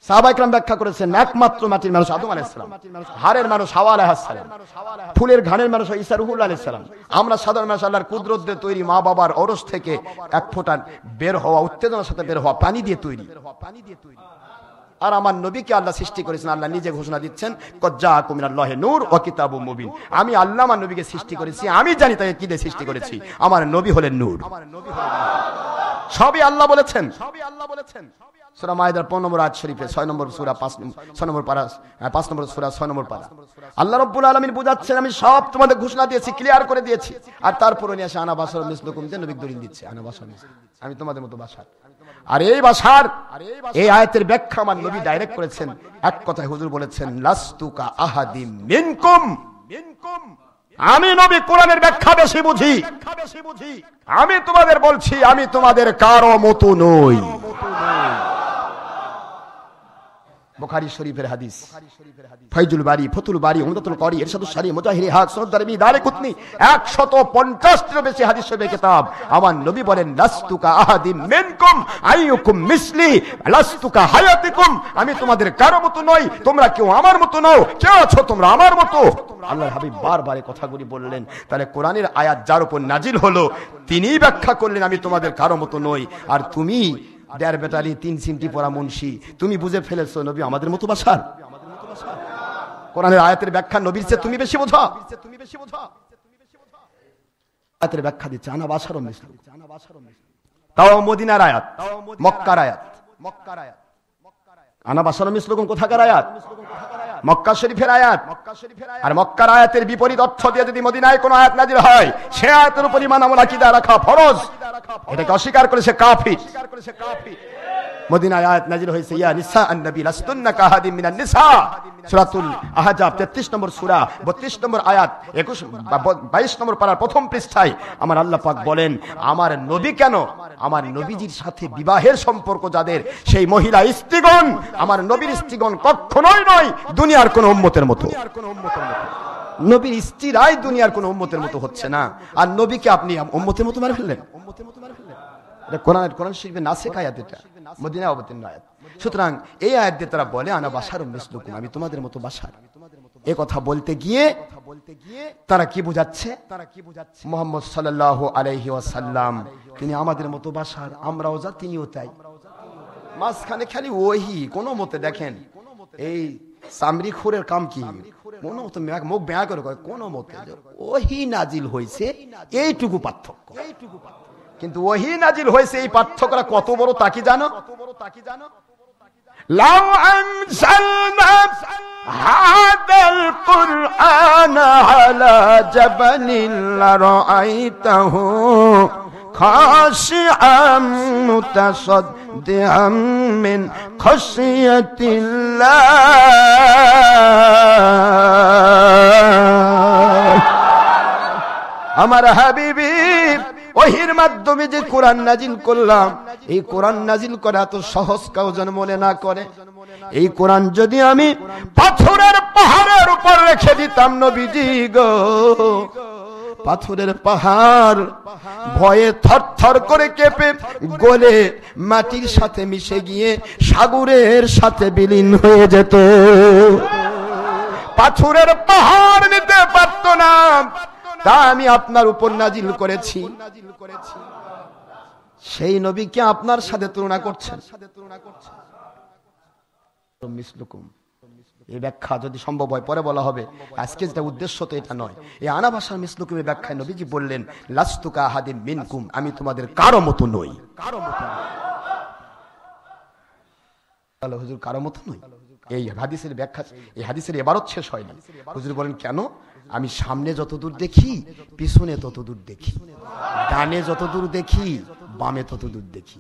সাহাবায়ে কেরাম ব্যাখ্যা করেছেন একমাত্র মাটির মানুষ আদম আলাইহিস সালাম, হাড়ের মানুষ হাওয়া আলাইহিস সালাম, ফুলের ঘাড়ের মানুষ ঈসা রূহুল আলাইহিস সালাম। আমরা সাধারণ মানুষ আল্লাহর কুদরত দিয়ে তৈরি, মা বাবার ওরস থেকে এক ফোঁটা বের হওয়া, উত্তেজনার সাথে বের হওয়া পানি দিয়ে তৈরি। আর আমার নবীকে আল্লাহ সৃষ্টি করেছেন। আল্লাহ নিজে ঘোষণা দিচ্ছেন, কদ জাআকুম মিনাল্লাহি নূর ওয়া কিতাবুম মুবিন। আমি আল্লাহ আমার নবীকে সৃষ্টি করেছি, আমি জানি তাকে কি দিয়ে সৃষ্টি করেছি। আমার নবী হলেন নূর। সবই আল্লাহ বলেছেন। সূরা মাইদার 15 নম্বর আয়াত শরীফে 6 নম্বর সূরা 5 নম্বর পারা, 5 নম্বর সূরা 6 নম্বর পারা, আল্লাহ রাব্বুল আলামিন বুঝাচ্ছেন, আমি সব তোমাদের ঘোষণা দিয়েছি, ক্লিয়ার করে দিয়েছি। আর তারপরে নিয়ে আসে আনা বাশারুম মিসলুকুম, যে নবী দলিল দিচ্ছে আনা বাশারুম মিসলুকুম, আমি তোমাদের মতো বাশার। আর এই বাশার, এই আয়াতের ব্যাখ্যা আমার নবী ডাইরেক্ট করেছেন। এক কথায় হুজুর বলেছেন, লাস্তুকা আহাদিম মিনকুম, আমি নবী কোরআনের ব্যাখ্যা বেশি বুঝি। আমি তোমাদের বলছি, আমি তোমাদের কারো মতো নই। বুখারী শরীফের হাদিস, ফাইজুল বারী, ফতুল বারী, উমদাতুল কারী, ইরশাদুস সারি, মুজাহিরি হক, সুনাদ দারমি, দারিকুতনি, 150 বেশি হাদিস শরীফের কিতাব। আমার নবী বলেন, লাস্তুকা আহাদিম মিনকুম আইয়ুকুম মিসলি লাস্তুকা হায়াতিকুম, আমি তোমাদের কারো মতো নই, তোমরা কেউ আমার মতো নও। কে আছো তোমরা আমার মতো? আল্লাহর হাবিব বারবার এই কথাগুলি বললেন। তাহলে কোরআনের আয়াত যার উপর নাজিল হলো, তিনিই ব্যাখ্যা করলেন আমি তোমাদের কারো মতো নই। আর তুমি দেড় বেটালি 3 সিমটি পড়া মুন্সি, তুমি বুঝে ফেলেছো নবী আমাদের মতো বাশার। কোরআনের আয়াতের ব্যাখ্যা নবীর চেয়ে তুমি বেশি বোঝা। আয়াতের ব্যাখ্যা দিচ্ছে আনা বাশারুম মিসলুকুম, তাও মদিনার আয়াত, মক্কার আয়াত। আনা বাশারুম মিসলুকুম কোথাকার আয়াত? মক্কা শরীফের আয়াত। আর মক্কার আয়াতের বিপরীত অর্থ দিয়ে যদি মদিনায় কোনো আয়াত নাজিল হয়, সে আয়াতের উপর ঈমান আমল আকীদা রাখা ফরজ। এটাকে অস্বীকার করেছে কাফির। মদিনায় আয়াত নাজিল হয়েছে, ইয়া নিসা আন-নবী লাস্তুন্না কাহাদিম মিনান নিসা, সূরাতুল আহজাব 33 নম্বর সূরা 32 নম্বর আয়াত, 22 নম্বর পারার প্রথম পৃষ্ঠায় আমার আল্লাহ পাক বলেন, আমার নবী কেন, আমার নবীজির সাথে বিবাহের সম্পর্ক যাদের, সেই মহিলা স্ত্রীগণ, আমার নবীর স্ত্রীগণ কখনোই নয় দুনিয়ার কোন উম্মতের মতো। নবীর স্ত্রীরাই দুনিয়ার কোন উম্মতের মতো হচ্ছে না, আর নবীকে আপনি উম্মতের মতো মেরে ফেললেন। এটা কোরআন শরীফের নাসেখ আয়াত, এটা মদিনা অবতীর্ণ আয়াত। সুতরাং এই আয়াত দিয়ে তারা বলে আনা বাশারুম মিসলুকুম, আমি তোমাদের মতো বাশার। এই কথা বলতে গিয়ে তারা কি বুঝাচ্ছে? মুহাম্মদ সাল্লাল্লাহু আলাইহি ওয়াসাল্লাম তিনি আমাদের মতো বাশার, আমরাও যা তিনিও তাই। মাঝখানে খালি ওহি কোন মতে দেখেন, এই সামরি খুরের কাম কি, কোন মতে মুখ বেয়া করে কয় কোন মতে ওহি নাজিল হয়েছে, এইটুকু পার্থক্য। কিন্তু ওহি নাজিল হয়েছে, এই পার্থক্যটা কত বড় তা কি জানো? লাউ আনজালনা হাদাল কুরআন আলা জাবালিল লারাআইতাহু খাশিআম মুতাসাদ্দিআম মিন খাশিয়াতিল্লাহ। আমার হাবিবি ওহির মাধ্যমে যে কোরআন নাজিল করলাম, এই কোরআন নাজিল করা এত সহজ কাউ যেন মনে না করে। এই কোরআন যদি আমি পাথরের পাহাড়ের উপর রেখে দিতাম নবীজি গো, পাথরের পাহাড় ভয়ে থরথর করে কেঁপে গলে মাটির সাথে মিশে গিয়ে সাগরের সাথে বিলীন হয়ে যেত। পাথরের পাহাড় নিতে পারত না, তা আমি আপনার উপর নাজিল করেছি। সেই নবীকে আপনার সাথে তুলনা করছেন। এই ব্যাখ্যা যদি সম্ভব হয় পরে বলা হবে, আজকে যেটা উদ্দেশ্য তো এটা নয়। এই আনা ভাষার মিসলুকুমের ব্যাখ্যায় নবীজি বললেন, লাস্তুকা আহাদিন মিনকুম, আমি তোমাদের কারো মতো নই। কারো মতো নই, হুজুর কারো মতো নই। এই হাদিসের ব্যাখ্যা, এই হাদিসের এবারত শেষ হয় না। হুজুর বলেন কেন? আমি সামনে যতদূর দেখি পিছনে ততদূর দেখি, ডানে যতদূর দেখি বামে ততদূর দেখি।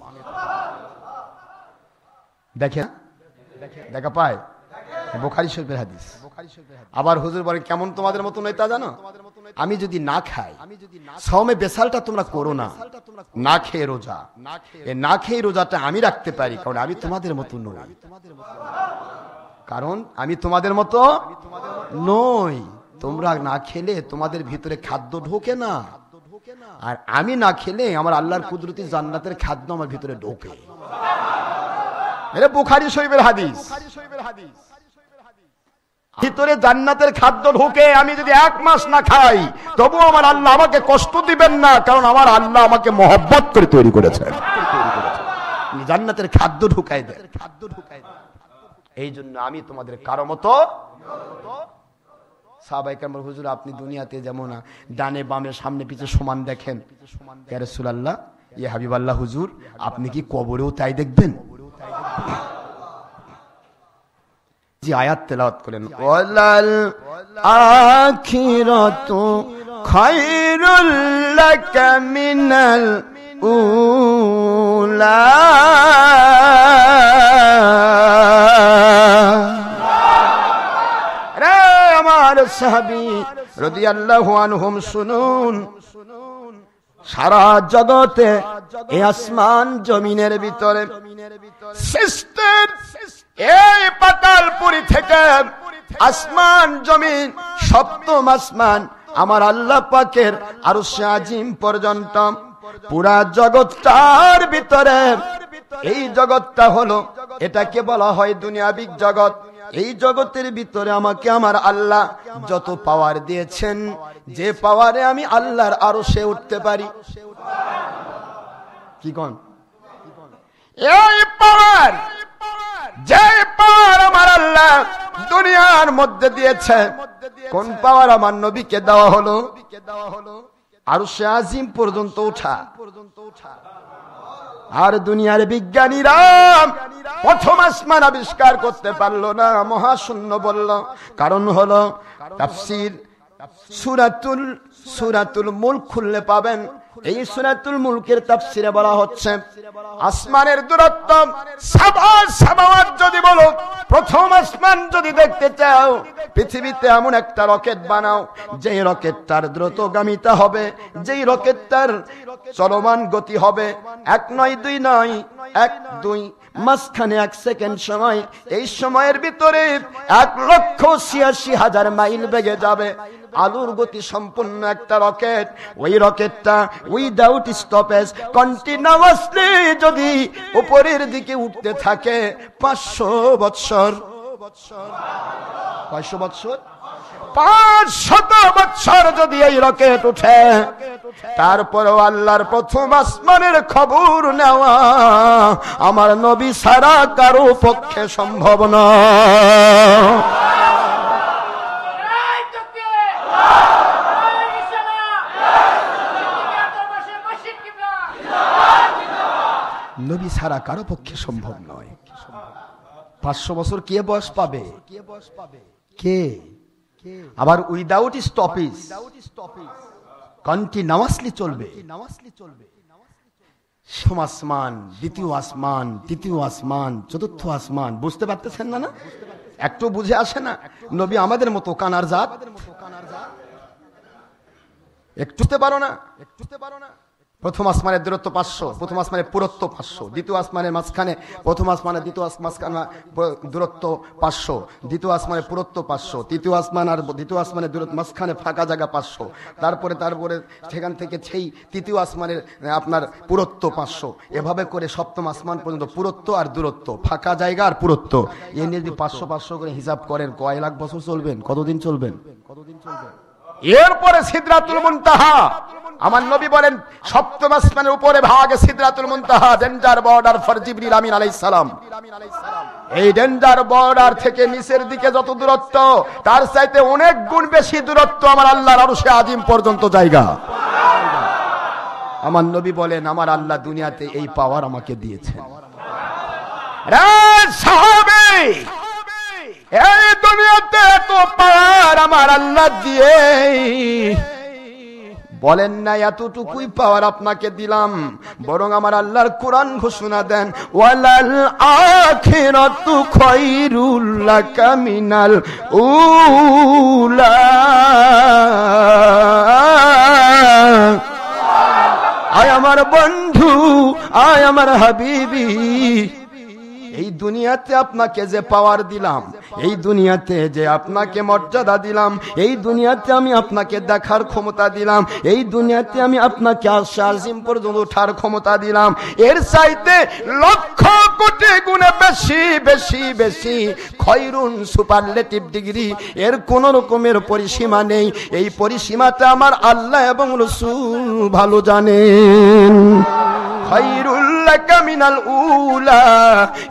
দেখেন দেখা পায়, বুখারী শরীফের হাদিস। আবার হুজুর বলেন কেমন তোমাদের মতো নয় তা জানো? আমি যদি না খাই, সাওমে বেসালটা তোমরা করো না, না খেয়ে রোজা, এই না খেয়ে রোজাটা আমি রাখতে পারি, কারণ আমি তোমাদের মতো নই। কারণ আমি তোমাদের মতো নই। তোমরা না খেলে তোমাদের ভিতরে খাদ্য ঢোকে না, আর আমি না খেলে আমার আল্লাহর কুদরতি জান্নাতের খাদ্য আমার ভিতরে ঢোকে। এটা বুখারী শরীফের হাদিস। ভিতরে জান্নাতের খাদ্য ঢোকে। আমি যদি 1 মাস না খাই তবু আমার আল্লাহ আমাকে কষ্ট দিবেন না, কারণ আমার আল্লাহ আমাকে মহব্বত করে তৈরি করেছেন। জান্নাতের খাদ্য ঢুকাই দেয়। এই জন্য আমি তোমাদের কারো মতো। সাহাবায়ে কেরাম হুজুর আপনি দুনিয়াতে যেমন ডানে বামে সামনে পিছে সমান দেখেন, ইয়া রাসূলুল্লাহ ইয়া হাবিবাল্লাহ হুজুর আপনি কি কবরেও তাই দেখবেন? জি আয়াত তেলাওয়াত করেন, ওয়ালাল আখিরাতু খায়রুল লাকা মিনাল উলা। রে আমার সাহাবী রাদিয়াল্লাহু আনহুম শুনুন, সারা জগতে এই আসমান জমিনের ভিতরে সৃষ্টির এই পাতালপুরি থেকে আসমান জমিন সপ্তম আসমান আমার আল্লাহ পাকের আরশে আজিম পর্যন্ত পুরা জগৎটার ভিতরে, এই জগৎটা হলো, এটাকে বলা হয় দুনিয়াবিক জগৎ। এই জগতের ভিতরে আমাকে আমার আল্লাহ যত পাওয়ার দিয়েছেন, যে পাওয়ারে আমি আল্লাহর আরশে উঠতে পারি, কি কোন এই পাওয়ার, যে পাওয়ার আমার আল্লাহ দুনিয়ার মধ্যে দিয়েছে, কোন পাওয়ার আমার নবীকে দেওয়া হলো? আরশে আজিম পর্যন্ত ওঠা। আর দুনিয়ার বিজ্ঞানীরা প্রথম আসমান আবিষ্কার করতে পারলো না, মহাশূন্য বলল। কারণ হলো তাফসীর সূরাতুল মুলক খুললে পাবেন। এই সূরাতুল মুলকের তাফসীরে বলা হচ্ছে আসমানের দূরত্ব সামাওয়াত যদি বলো, প্রথম আসমান যদি দেখতে চাও পৃথিবীতে এমন একটা রকেট বানাও, যেই রকেটটার দ্রুতগামিতা হবে, যেই রকেটটার চলমান গতি হবে 1 নয় 2 নয় 1 2, মাঝখানে 1 সেকেন্ড সময়, এই সময়ের ভিতরে 1,86,000 মাইল বেগে যাবে। আলোর গতি সম্পন্ন একটা রকেট, ওই রকেটটা উইদাউট স্টপেজ কন্টিনিউয়াসলি যদি উপরের দিকে উঠতে থাকে 500 বছর। কয়শো বছর? 500 বছর যদি এই রকেট উঠে, তারপরেও আল্লাহর প্রথম আসমানের খবর নেওয়া আমার নবী ছাড়া কারো পক্ষে সম্ভব নয়। নবী ছাড়া কারো পক্ষে সম্ভব নয়। 500 বছর কে বয়স পাবে? কে? আবার উইদাউট স্টপেজ কন্টিনিউয়াসলি চলবে। প্রথম আসমান, দ্বিতীয় আসমান, তৃতীয় আসমান, চতুর্থ আসমান। বুঝতে পারতেছেন না? একটু বুঝে আসে না? নবী আমাদের মতো কানার জাত, একটুতে পারো না? প্রথম আসমানের দূরত্ব 500, প্রথম আসমানের পুরুত্ব 500, দ্বিতীয় আসমানের মাঝখানে প্রথম আসমানের দ্বিতীয় মাঝখানে দূরত্ব 500, দ্বিতীয় আসমানের পুরুত্ব 500, তৃতীয় আসমান আর দ্বিতীয় আসমানের দূরত্ব মাঝখানে ফাঁকা জায়গা 500, তারপরে সেখান থেকে সেই তৃতীয় আসমানের আপনার পুরুত্ব 500, এভাবে করে সপ্তম আসমান পর্যন্ত পুরুত্ব আর দূরত্ব, ফাঁকা জায়গা আর পুরুত্ব, এ নিয়ে যদি 500 করে হিসাব করেন কয় লাখ বছর চলবেন? কতদিন চলবেন? এরপরে সিদরাতুল মুনতাহা, আমার নবী বলেন সপ্তম আসমানের উপরে ভাগে সিদরাতুল মুনতাহা, ডেঞ্জার বর্ডার ফর জিবরিল আমিন আলাইহিস সালাম। এই ডেঞ্জার বর্ডার থেকে নিচের দিকে যত দূরত্ব, তার চাইতে অনেক গুণ বেশি দূরত্ব আমার আল্লাহর আরশে আজিম পর্যন্ত জায়গা। আমার নবী বলেন আমার আল্লাহ দুনিয়াতে এই পাওয়ার আমাকে দিয়েছেন। রে সাহাবী, এই দুনিয়াতে এত পাওয়ার আমার আল্লাহ দিয়ে বলেন না এতটুকুই পাওয়ার আপনাকে দিলাম, বরং আমার আল্লাহর কোরআন ঘোষণা দেন ওয়ালাল আখিরাতু খায়রুল লাকা মিনাল উলা। আয় আমার বন্ধু, আয় আমার হাবিবি, এই দুনিয়াতে আপনাকে যে পাওয়ার দিলাম, এই দুনিয়াতে যে আপনাকে মর্যাদা দিলাম, এই দুনিয়াতে আমি আপনাকে দেখার ক্ষমতা দিলাম, এই দুনিয়াতে আমি আপনাকে আরশে আজিম পর্যন্ত ওঠার ক্ষমতা দিলাম, এর চাইতে লক্ষ কোটি গুণে বেশি বেশি বেশি খয়রুন সুপারলেটিভ ডিগ্রি, এর কোন রকমের পরিসীমা নেই। এই পরিসীমাটা আমার আল্লাহ এবং রাসূল ভালো জানেন। খয়রুল লাকা মিনাল উলা,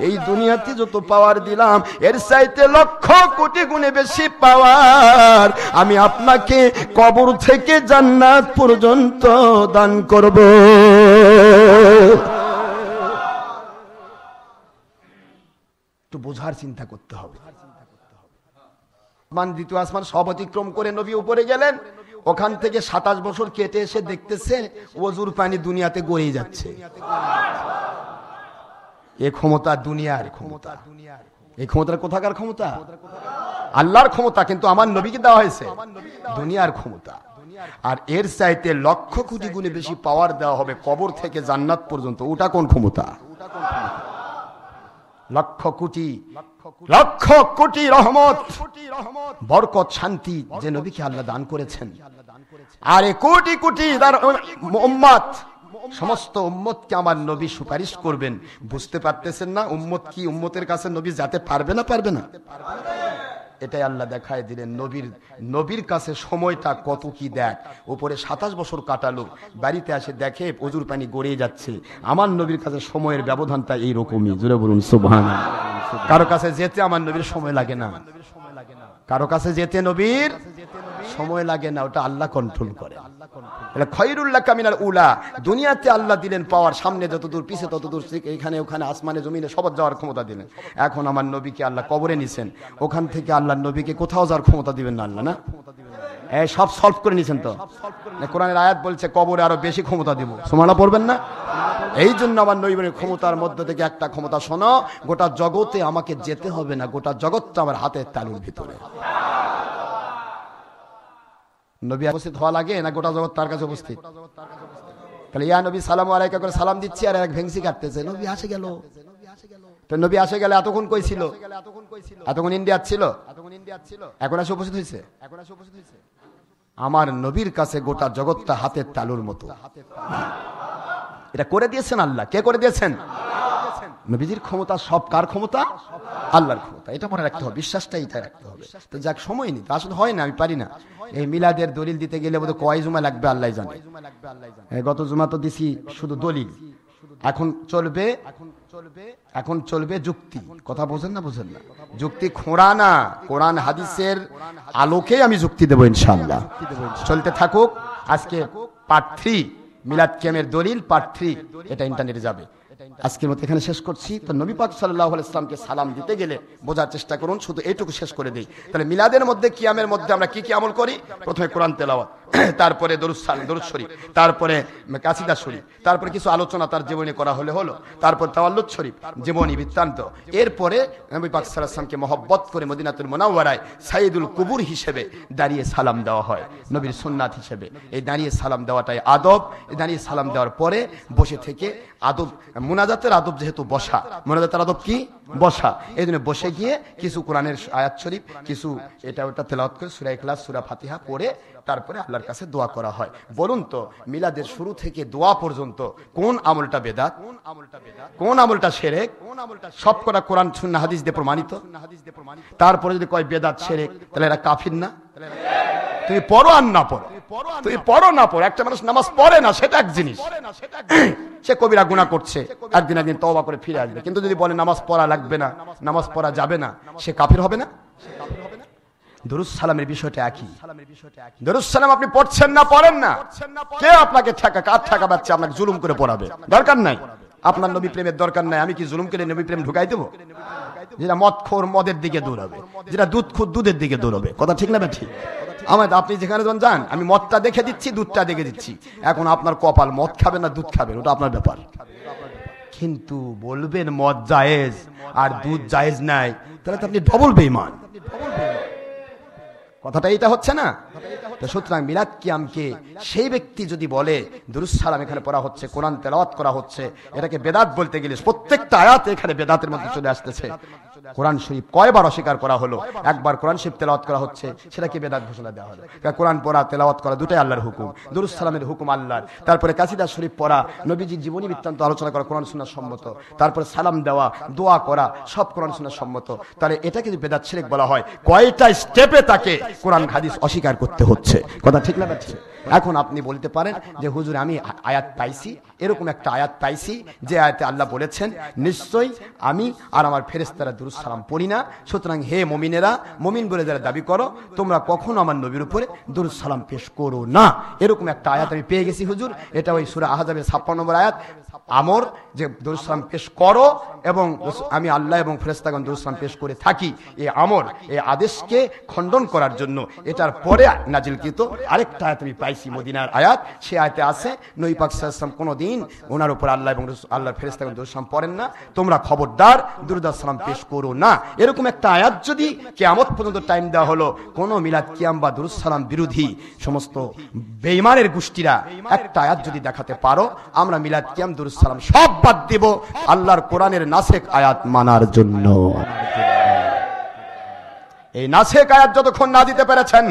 এই দুনিয়াতে যত পাওয়ার দিলাম এর চাইতে লক্ষ কোটি গুণে বেশি পাওয়ার আমি আপনাকে কবর থেকে জান্নাত পর্যন্ত দান করব। একটু বোঝার চিন্তা করতে হবে। দ্বিতীয় আসমান সব অতিক্রম করে নবী উপরে গেলেন, ওখান থেকে 27 বছর কেটে এসে দেখতেছে ওজুর পানি দুনিয়াতে গড়িয়ে যাচ্ছে। এ ক্ষমতা দুনিয়ার ক্ষমতা। এই ক্ষমতার কোথাকার ক্ষমতা? আল্লাহর ক্ষমতা, কিন্তু আমার নবীকে দেওয়া হয়েছে দুনিয়ার ক্ষমতা। আর এর চাইতে লক্ষ কোটি গুণে বেশি পাওয়ার দেওয়া হবে কবর থেকে জান্নাত পর্যন্ত। ওটা কোন ক্ষমতা? লক্ষ কোটি লক্ষ কোটি রহমত, বরকত, শান্তি যে নবীকে আল্লাহ দান করেছেন। আর এই কোটি কোটি তার উম্মত, সমস্ত উম্মতকে আমার নবী সুপারিশ করবেন। বুঝতে পারতেছেন না উম্মত কি? উম্মতের কাছে নবী যেতে পারবে না? পারবে না? এটাই আল্লাহ দেখায় দিলেন। নবীর কাছে সময়টা কত কি দেখ। উপরে 27 বছর কাটালো, বাড়িতে আসে দেখে অজুর পানি গড়িয়ে যাচ্ছে। আমার নবীর কাছে সময়ের ব্যবধানটা এইরকমই। জোরে বলুন সুবহানাল্লাহ। কারো কাছে যেতে আমার নবীর সময় লাগে না, কারো কাছে যেতে নবীর সময় লাগে না, ওটা আল্লাহ কন্ট্রোল করে। খয়রুল লাকা মিনাল উলা, দুনিয়াতে আল্লাহ দিলেন পাওয়ার, সামনে যত দূর পিছে তত দূর, এখানে ওখানে আসমানে জমিনে সব যাওয়ার ক্ষমতা দিলেন। এখন আমার নবীকে আল্লাহ কবরে নিছেন, ওখান থেকে আল্লাহ নবীকে কোথাও যাওয়ার ক্ষমতা দিবেন না আল্লাহ, না? সব সলভ করে নিছেন তো। কোরআনের আয়াত বলছে কবরে আরো বেশি ক্ষমতা দিব। সুবহানাল্লাহ পড়বেন না? এই জন্য আমার নবীর ক্ষমতার মধ্যে থেকে একটা ক্ষমতা শোনো, গোটা জগতে আমাকে যেতে হবে না, গোটা জগৎটা আমার হাতের তালুর ভিতরে। নবী উপস্থিত হওয়া লাগে না গোটা জগৎ তার কাছে উপস্থিত? তাহলে ইয়া নবী সালামু আলাইকা করে সালাম দিচ্ছি আর এক ভেংসি কাটতেছে, নবী আসে গেল। তো নবী আসে গেলে এতক্ষণ কই ছিল? এতক্ষণ ইন্ডিয়া ছিল, এখন এসে উপস্থিত হয়েছে। আমার নবীর কাছে গোটা জগৎটা হাতের তালুর মতো। এটা করে দিয়েছেন আল্লাহ। কে করে দিয়েছেন? নবীজির ক্ষমতা সব কার ক্ষমতা? আল্লাহর ক্ষমতা। এটা মনে রাখতে হবে, বিশ্বাসটা এটা রাখতে হবে। তো যাক, সময় নেই, আসলে হয় না, আমি পারি না। এই মিলাদের দলিল দিতে গেলে বোধহয় কয় জুমা লাগবে আল্লাহ জানে। গত জুমা তো দিছি শুধু দলিল, এখন চলবে যুক্তি। কথা বোঝেন না? বুঝেন না? যুক্তি খোঁড়া না, কোরআন হাদিসের আলোকে আমি যুক্তি দেবো ইনশাআল্লাহ। চলতে থাকুক। আজকে পার্ট 3 মিলাদ কেমের দলিল পার্ট 3, এটা ইন্টারনেটে যাবে। আজকের মতো এখানে শেষ করছি। তো নবী পাক সাল্লাল্লাহু আলাইহি ওয়াসাল্লামকে সালাম দিতে গেলে বোঝার চেষ্টা করুন, শুধু এইটুকু শেষ করে দেই। তাহলে মিলাদের মধ্যে কিয়ামের মধ্যে আমরা কি কি আমল করি? প্রথমে কোরআন তেলাওয়াত, তারপরে দরুদ শরীফ, তারপরে কাসিদা শরীফ, তারপরে কিছু আলোচনা তার জীবনী করা হলো, তারপর তাওয়াল্লুদ শরীফ, জীবনী বৃত্তান্ত। এরপরে নবী পাক সাল্লাল্লাহু আলাইহি ওয়াসাল্লামকে মহব্বত করে মদিনাতুল মুনাওয়ারায় সাইয়্যিদুল কুবুর হিসেবে দাঁড়িয়ে সালাম দেওয়া হয়, নবীর সুন্নাত হিসেবে। এই দাঁড়িয়ে সালাম দেওয়াটাই আদব। এই দাঁড়িয়ে সালাম দেওয়ার পরে বসে থেকে আদব, মুনাজাতের আদব যেহেতু বসা, মুনাজাতের আদব কি? বসা। এই জন্য বসে গিয়ে কিছু কোরআনের আয়াত শরীফ, কিছু এটা ওটা তেলাওয়াত করে সূরা ইখলাস, সূরা ফাতিহা পড়ে তারপরে আল্লাহর কাছে দোয়া করা হয়। বলুন তো, মিলাদের শুরু থেকে দোয়া পর্যন্ত কোন আমলটা বেদাত, কোন আমলটা শিরক? সব কটা কোরআন সুন্নাহ হাদিস দিয়ে প্রমাণিত। তারপরে যদি কয় বেদাত শিরক, তাহলে এরা কাফির না? তুমি পড়ো আর না পড়ো, তুমি পড়ো না পড়ো, একটা মানুষ নামাজ পড়ে না সেটা এক জিনিস, সে কবিরা গুনাহ করছে, একদিন তওবা করে ফিরে আসবে। কিন্তু যদি বলে নামাজ পড়া লাগবে না, নামাজ পড়া যাবে না, সে কাফির হবে না? দরুদ সালামের বিষয়টা একই। দরুদ সালাম আপনি পড়ছেন না, পড়েন না, কে আপনাকে কার ঠেকা পাচ্ছে আপনাকে জুলুম করে পড়াবে? দরকার নাই। আপনার নবী প্রেমের দরকার নাই, আমি কি জুলুম করে নবী প্রেম ঢুকাই দেবো? যেটা মদখোর মদের দিকে দৌড়াবে, যেটা দুধখোর দুধের দিকে দৌড়াবে। কথা ঠিক না? ঠিক। আমার আপনি যেখানে যান, আমি মদটা দেখে দিচ্ছি, দুধটা দেখে দিচ্ছি। এখন আপনার কপাল, মদ খাবেন না দুধ খাবেন, ওটা আপনার ব্যাপার। কিন্তু বলবেন মদ জায়েজ আর দুধ জায়েজ নাই, তাহলে তো আপনি ডবল বেঈমান। কথাটা এইটা হচ্ছে না? তো সুতরাং মিলাদ কিয়ামকে সেই ব্যক্তি যদি বলে দুরূদ সালাম এখানে পড়া হচ্ছে, কোরআন তেলাওয়াত করা হচ্ছে, এটাকে বেদাত বলতে গেলে প্রত্যেকটা আয়াত এখানে বেদাতের মধ্যে চলে আসতেছে। কোরআন শরীফ কয়বার অস্বীকার করা হলো? একবার কোরআন শরীফ তেলাওয়াত করা হচ্ছে, সেটাকে বেদাত ঘোষণা দেওয়া হলো। কোরআন পড়া, তেলাওয়াত করা দুটাই আল্লাহর হুকুম, দুরূদ সালামের হুকুম আল্লাহর। তারপরে কাসিদা শরীফ পড়া, নবীজির জীবনী বৃত্তান্ত আলোচনা করা কোরআন সুন্নাহ সম্মত। তারপরে সালাম দেওয়া, দোয়া করা, সব কোরআন সুন্নাহ সম্মত। তাহলে এটাকে যদি বেদাত শিরক বলা হয়, কয়টা স্টেপে তাকে কোরআন হাদিস অস্বীকার করতে হচ্ছে? কথা ঠিক না? ঠিক। এখন আপনি বলতে পারেন যে হুজুর আমি আয়াত পাইছি, এরকম একটা আয়াত পাইছি যে আয়াতে আল্লাহ বলেছেন নিশ্চয়ই আমি আর আমার ফেরেশতারা দুরূদ সালাম পড়ি না, সুতরাং হে মুমিনেরা, মুমিন বলে যারা দাবি করো, তোমরা কখনো আমার নবীর উপরে দুরূদ সালাম পেশ করো না। এরকম একটা আয়াত আমি পেয়ে গেছি হুজুর, এটা ওই সূরা আহজাবের 56 নম্বর আয়াত। আমর যে দুরূদ সালাম পেশ করো, এবং আমি আল্লাহ এবং ফেরেশতাগণ দুরূদ সালাম পেশ করে থাকি, এই আমর, এই আদেশকে খণ্ডন করার জন্য এটার পরে নাজিলকৃত আরেকটা আয়াত আমি পাইছি, মদিনার আয়াত। সে আয়াতে আছে নবী পাক সাল্লাল্লাহু আলাইহি ওয়াসাল্লাম কোনদিন ওনার উপর আল্লাহ এবং আল্লাহর ফেরেশতাগণ দুরূদ সালাম পড়েন না, তোমরা খবরদার দুরূদ সালাম পেশ করো না। এরকম একটা আয়াত যদি কিয়ামত পর্যন্ত টাইম দেওয়া হলো, কোন মিলাদ কিয়াম বা দুরূদ সালাম বিরোধী সমস্ত বেঈমানের গোষ্ঠীরা একটা আয়াত যদি দেখাতে পারো, আমরা মিলাদ কিয়াম দুরূদ সালাম সব বাদ দেব আল্লাহর কোরআনের নাসেখ আয়াত মানার জন্য। এই নাসেখ আয়াত যতক্ষণ না দিতে পেরেছেন,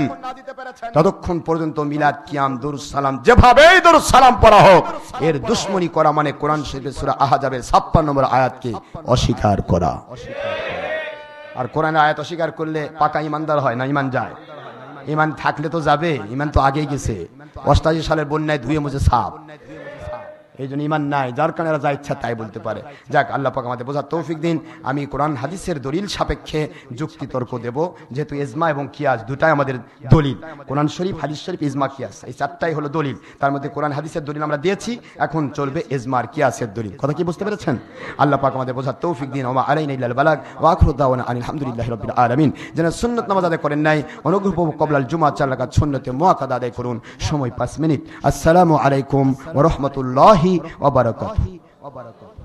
ততক্ষণ পর্যন্ত মিলাদ কিয়াম দুরূদ সালাম যেভাবেই দুরূদ সালাম পড়া হোক, এর দুশমনি করা মানে কোরআন শরীফের সূরা আহজাবের 56 নম্বর আয়াতকে অস্বীকার করা। আর কোরআনের আয়াত অস্বীকার করলে পাকা ইমানদার হয় না, ইমান যায়? ইমান থাকলে তো যাবে, ইমান তো আগেই গেছে। 88 সালের বন্যায় ধুয়ে মুছে সাপ, এই জন্য ইমান নাই, যার কারণে এরা যা ইচ্ছা তাই বলতে পারে। যাক, আল্লাহ পাক আমাদের বোঝার তৌফিক দিন। আমি কোরআন হাদিসের দলিল সাপেক্ষে যুক্তি তর্ক দেব, যেহেতু ইজমা এবং কিয়াস দুটাই আমাদের দলিল। কোরআন শরীফ, হাদিস শরীফ, ইজমা, কিয়াস, এই চারটাই হলো দলিল। তার মধ্যে কোরআন হাদিসের দলিল আমরা দিয়েছি, এখন চলবে ইজমা আর কিয়াসের দলিল। কথা কি বুঝতে পেরেছেন? আল্লাহ পাক আমাদের বোঝার তৌফিক দিন। ওয়া আলাইনা ইল্লাল বালাগ ওয়া আখিরু দাওয়ানা আলহামদুলিল্লাহি রাব্বিল আলামিন। যারা সুন্নাত নামাজ আদায় করেন নাই, অনুগ্রহপূর্বক ক্বাবলাল জুমআ 4 রাকাত সুন্নতে মুআক্কাদা আদায় করুন, সময় 5 মিনিট। আসসালামু আলাইকুম ওয়া রাহমাতুল্লাহি ওয়া বারাকাতুহু।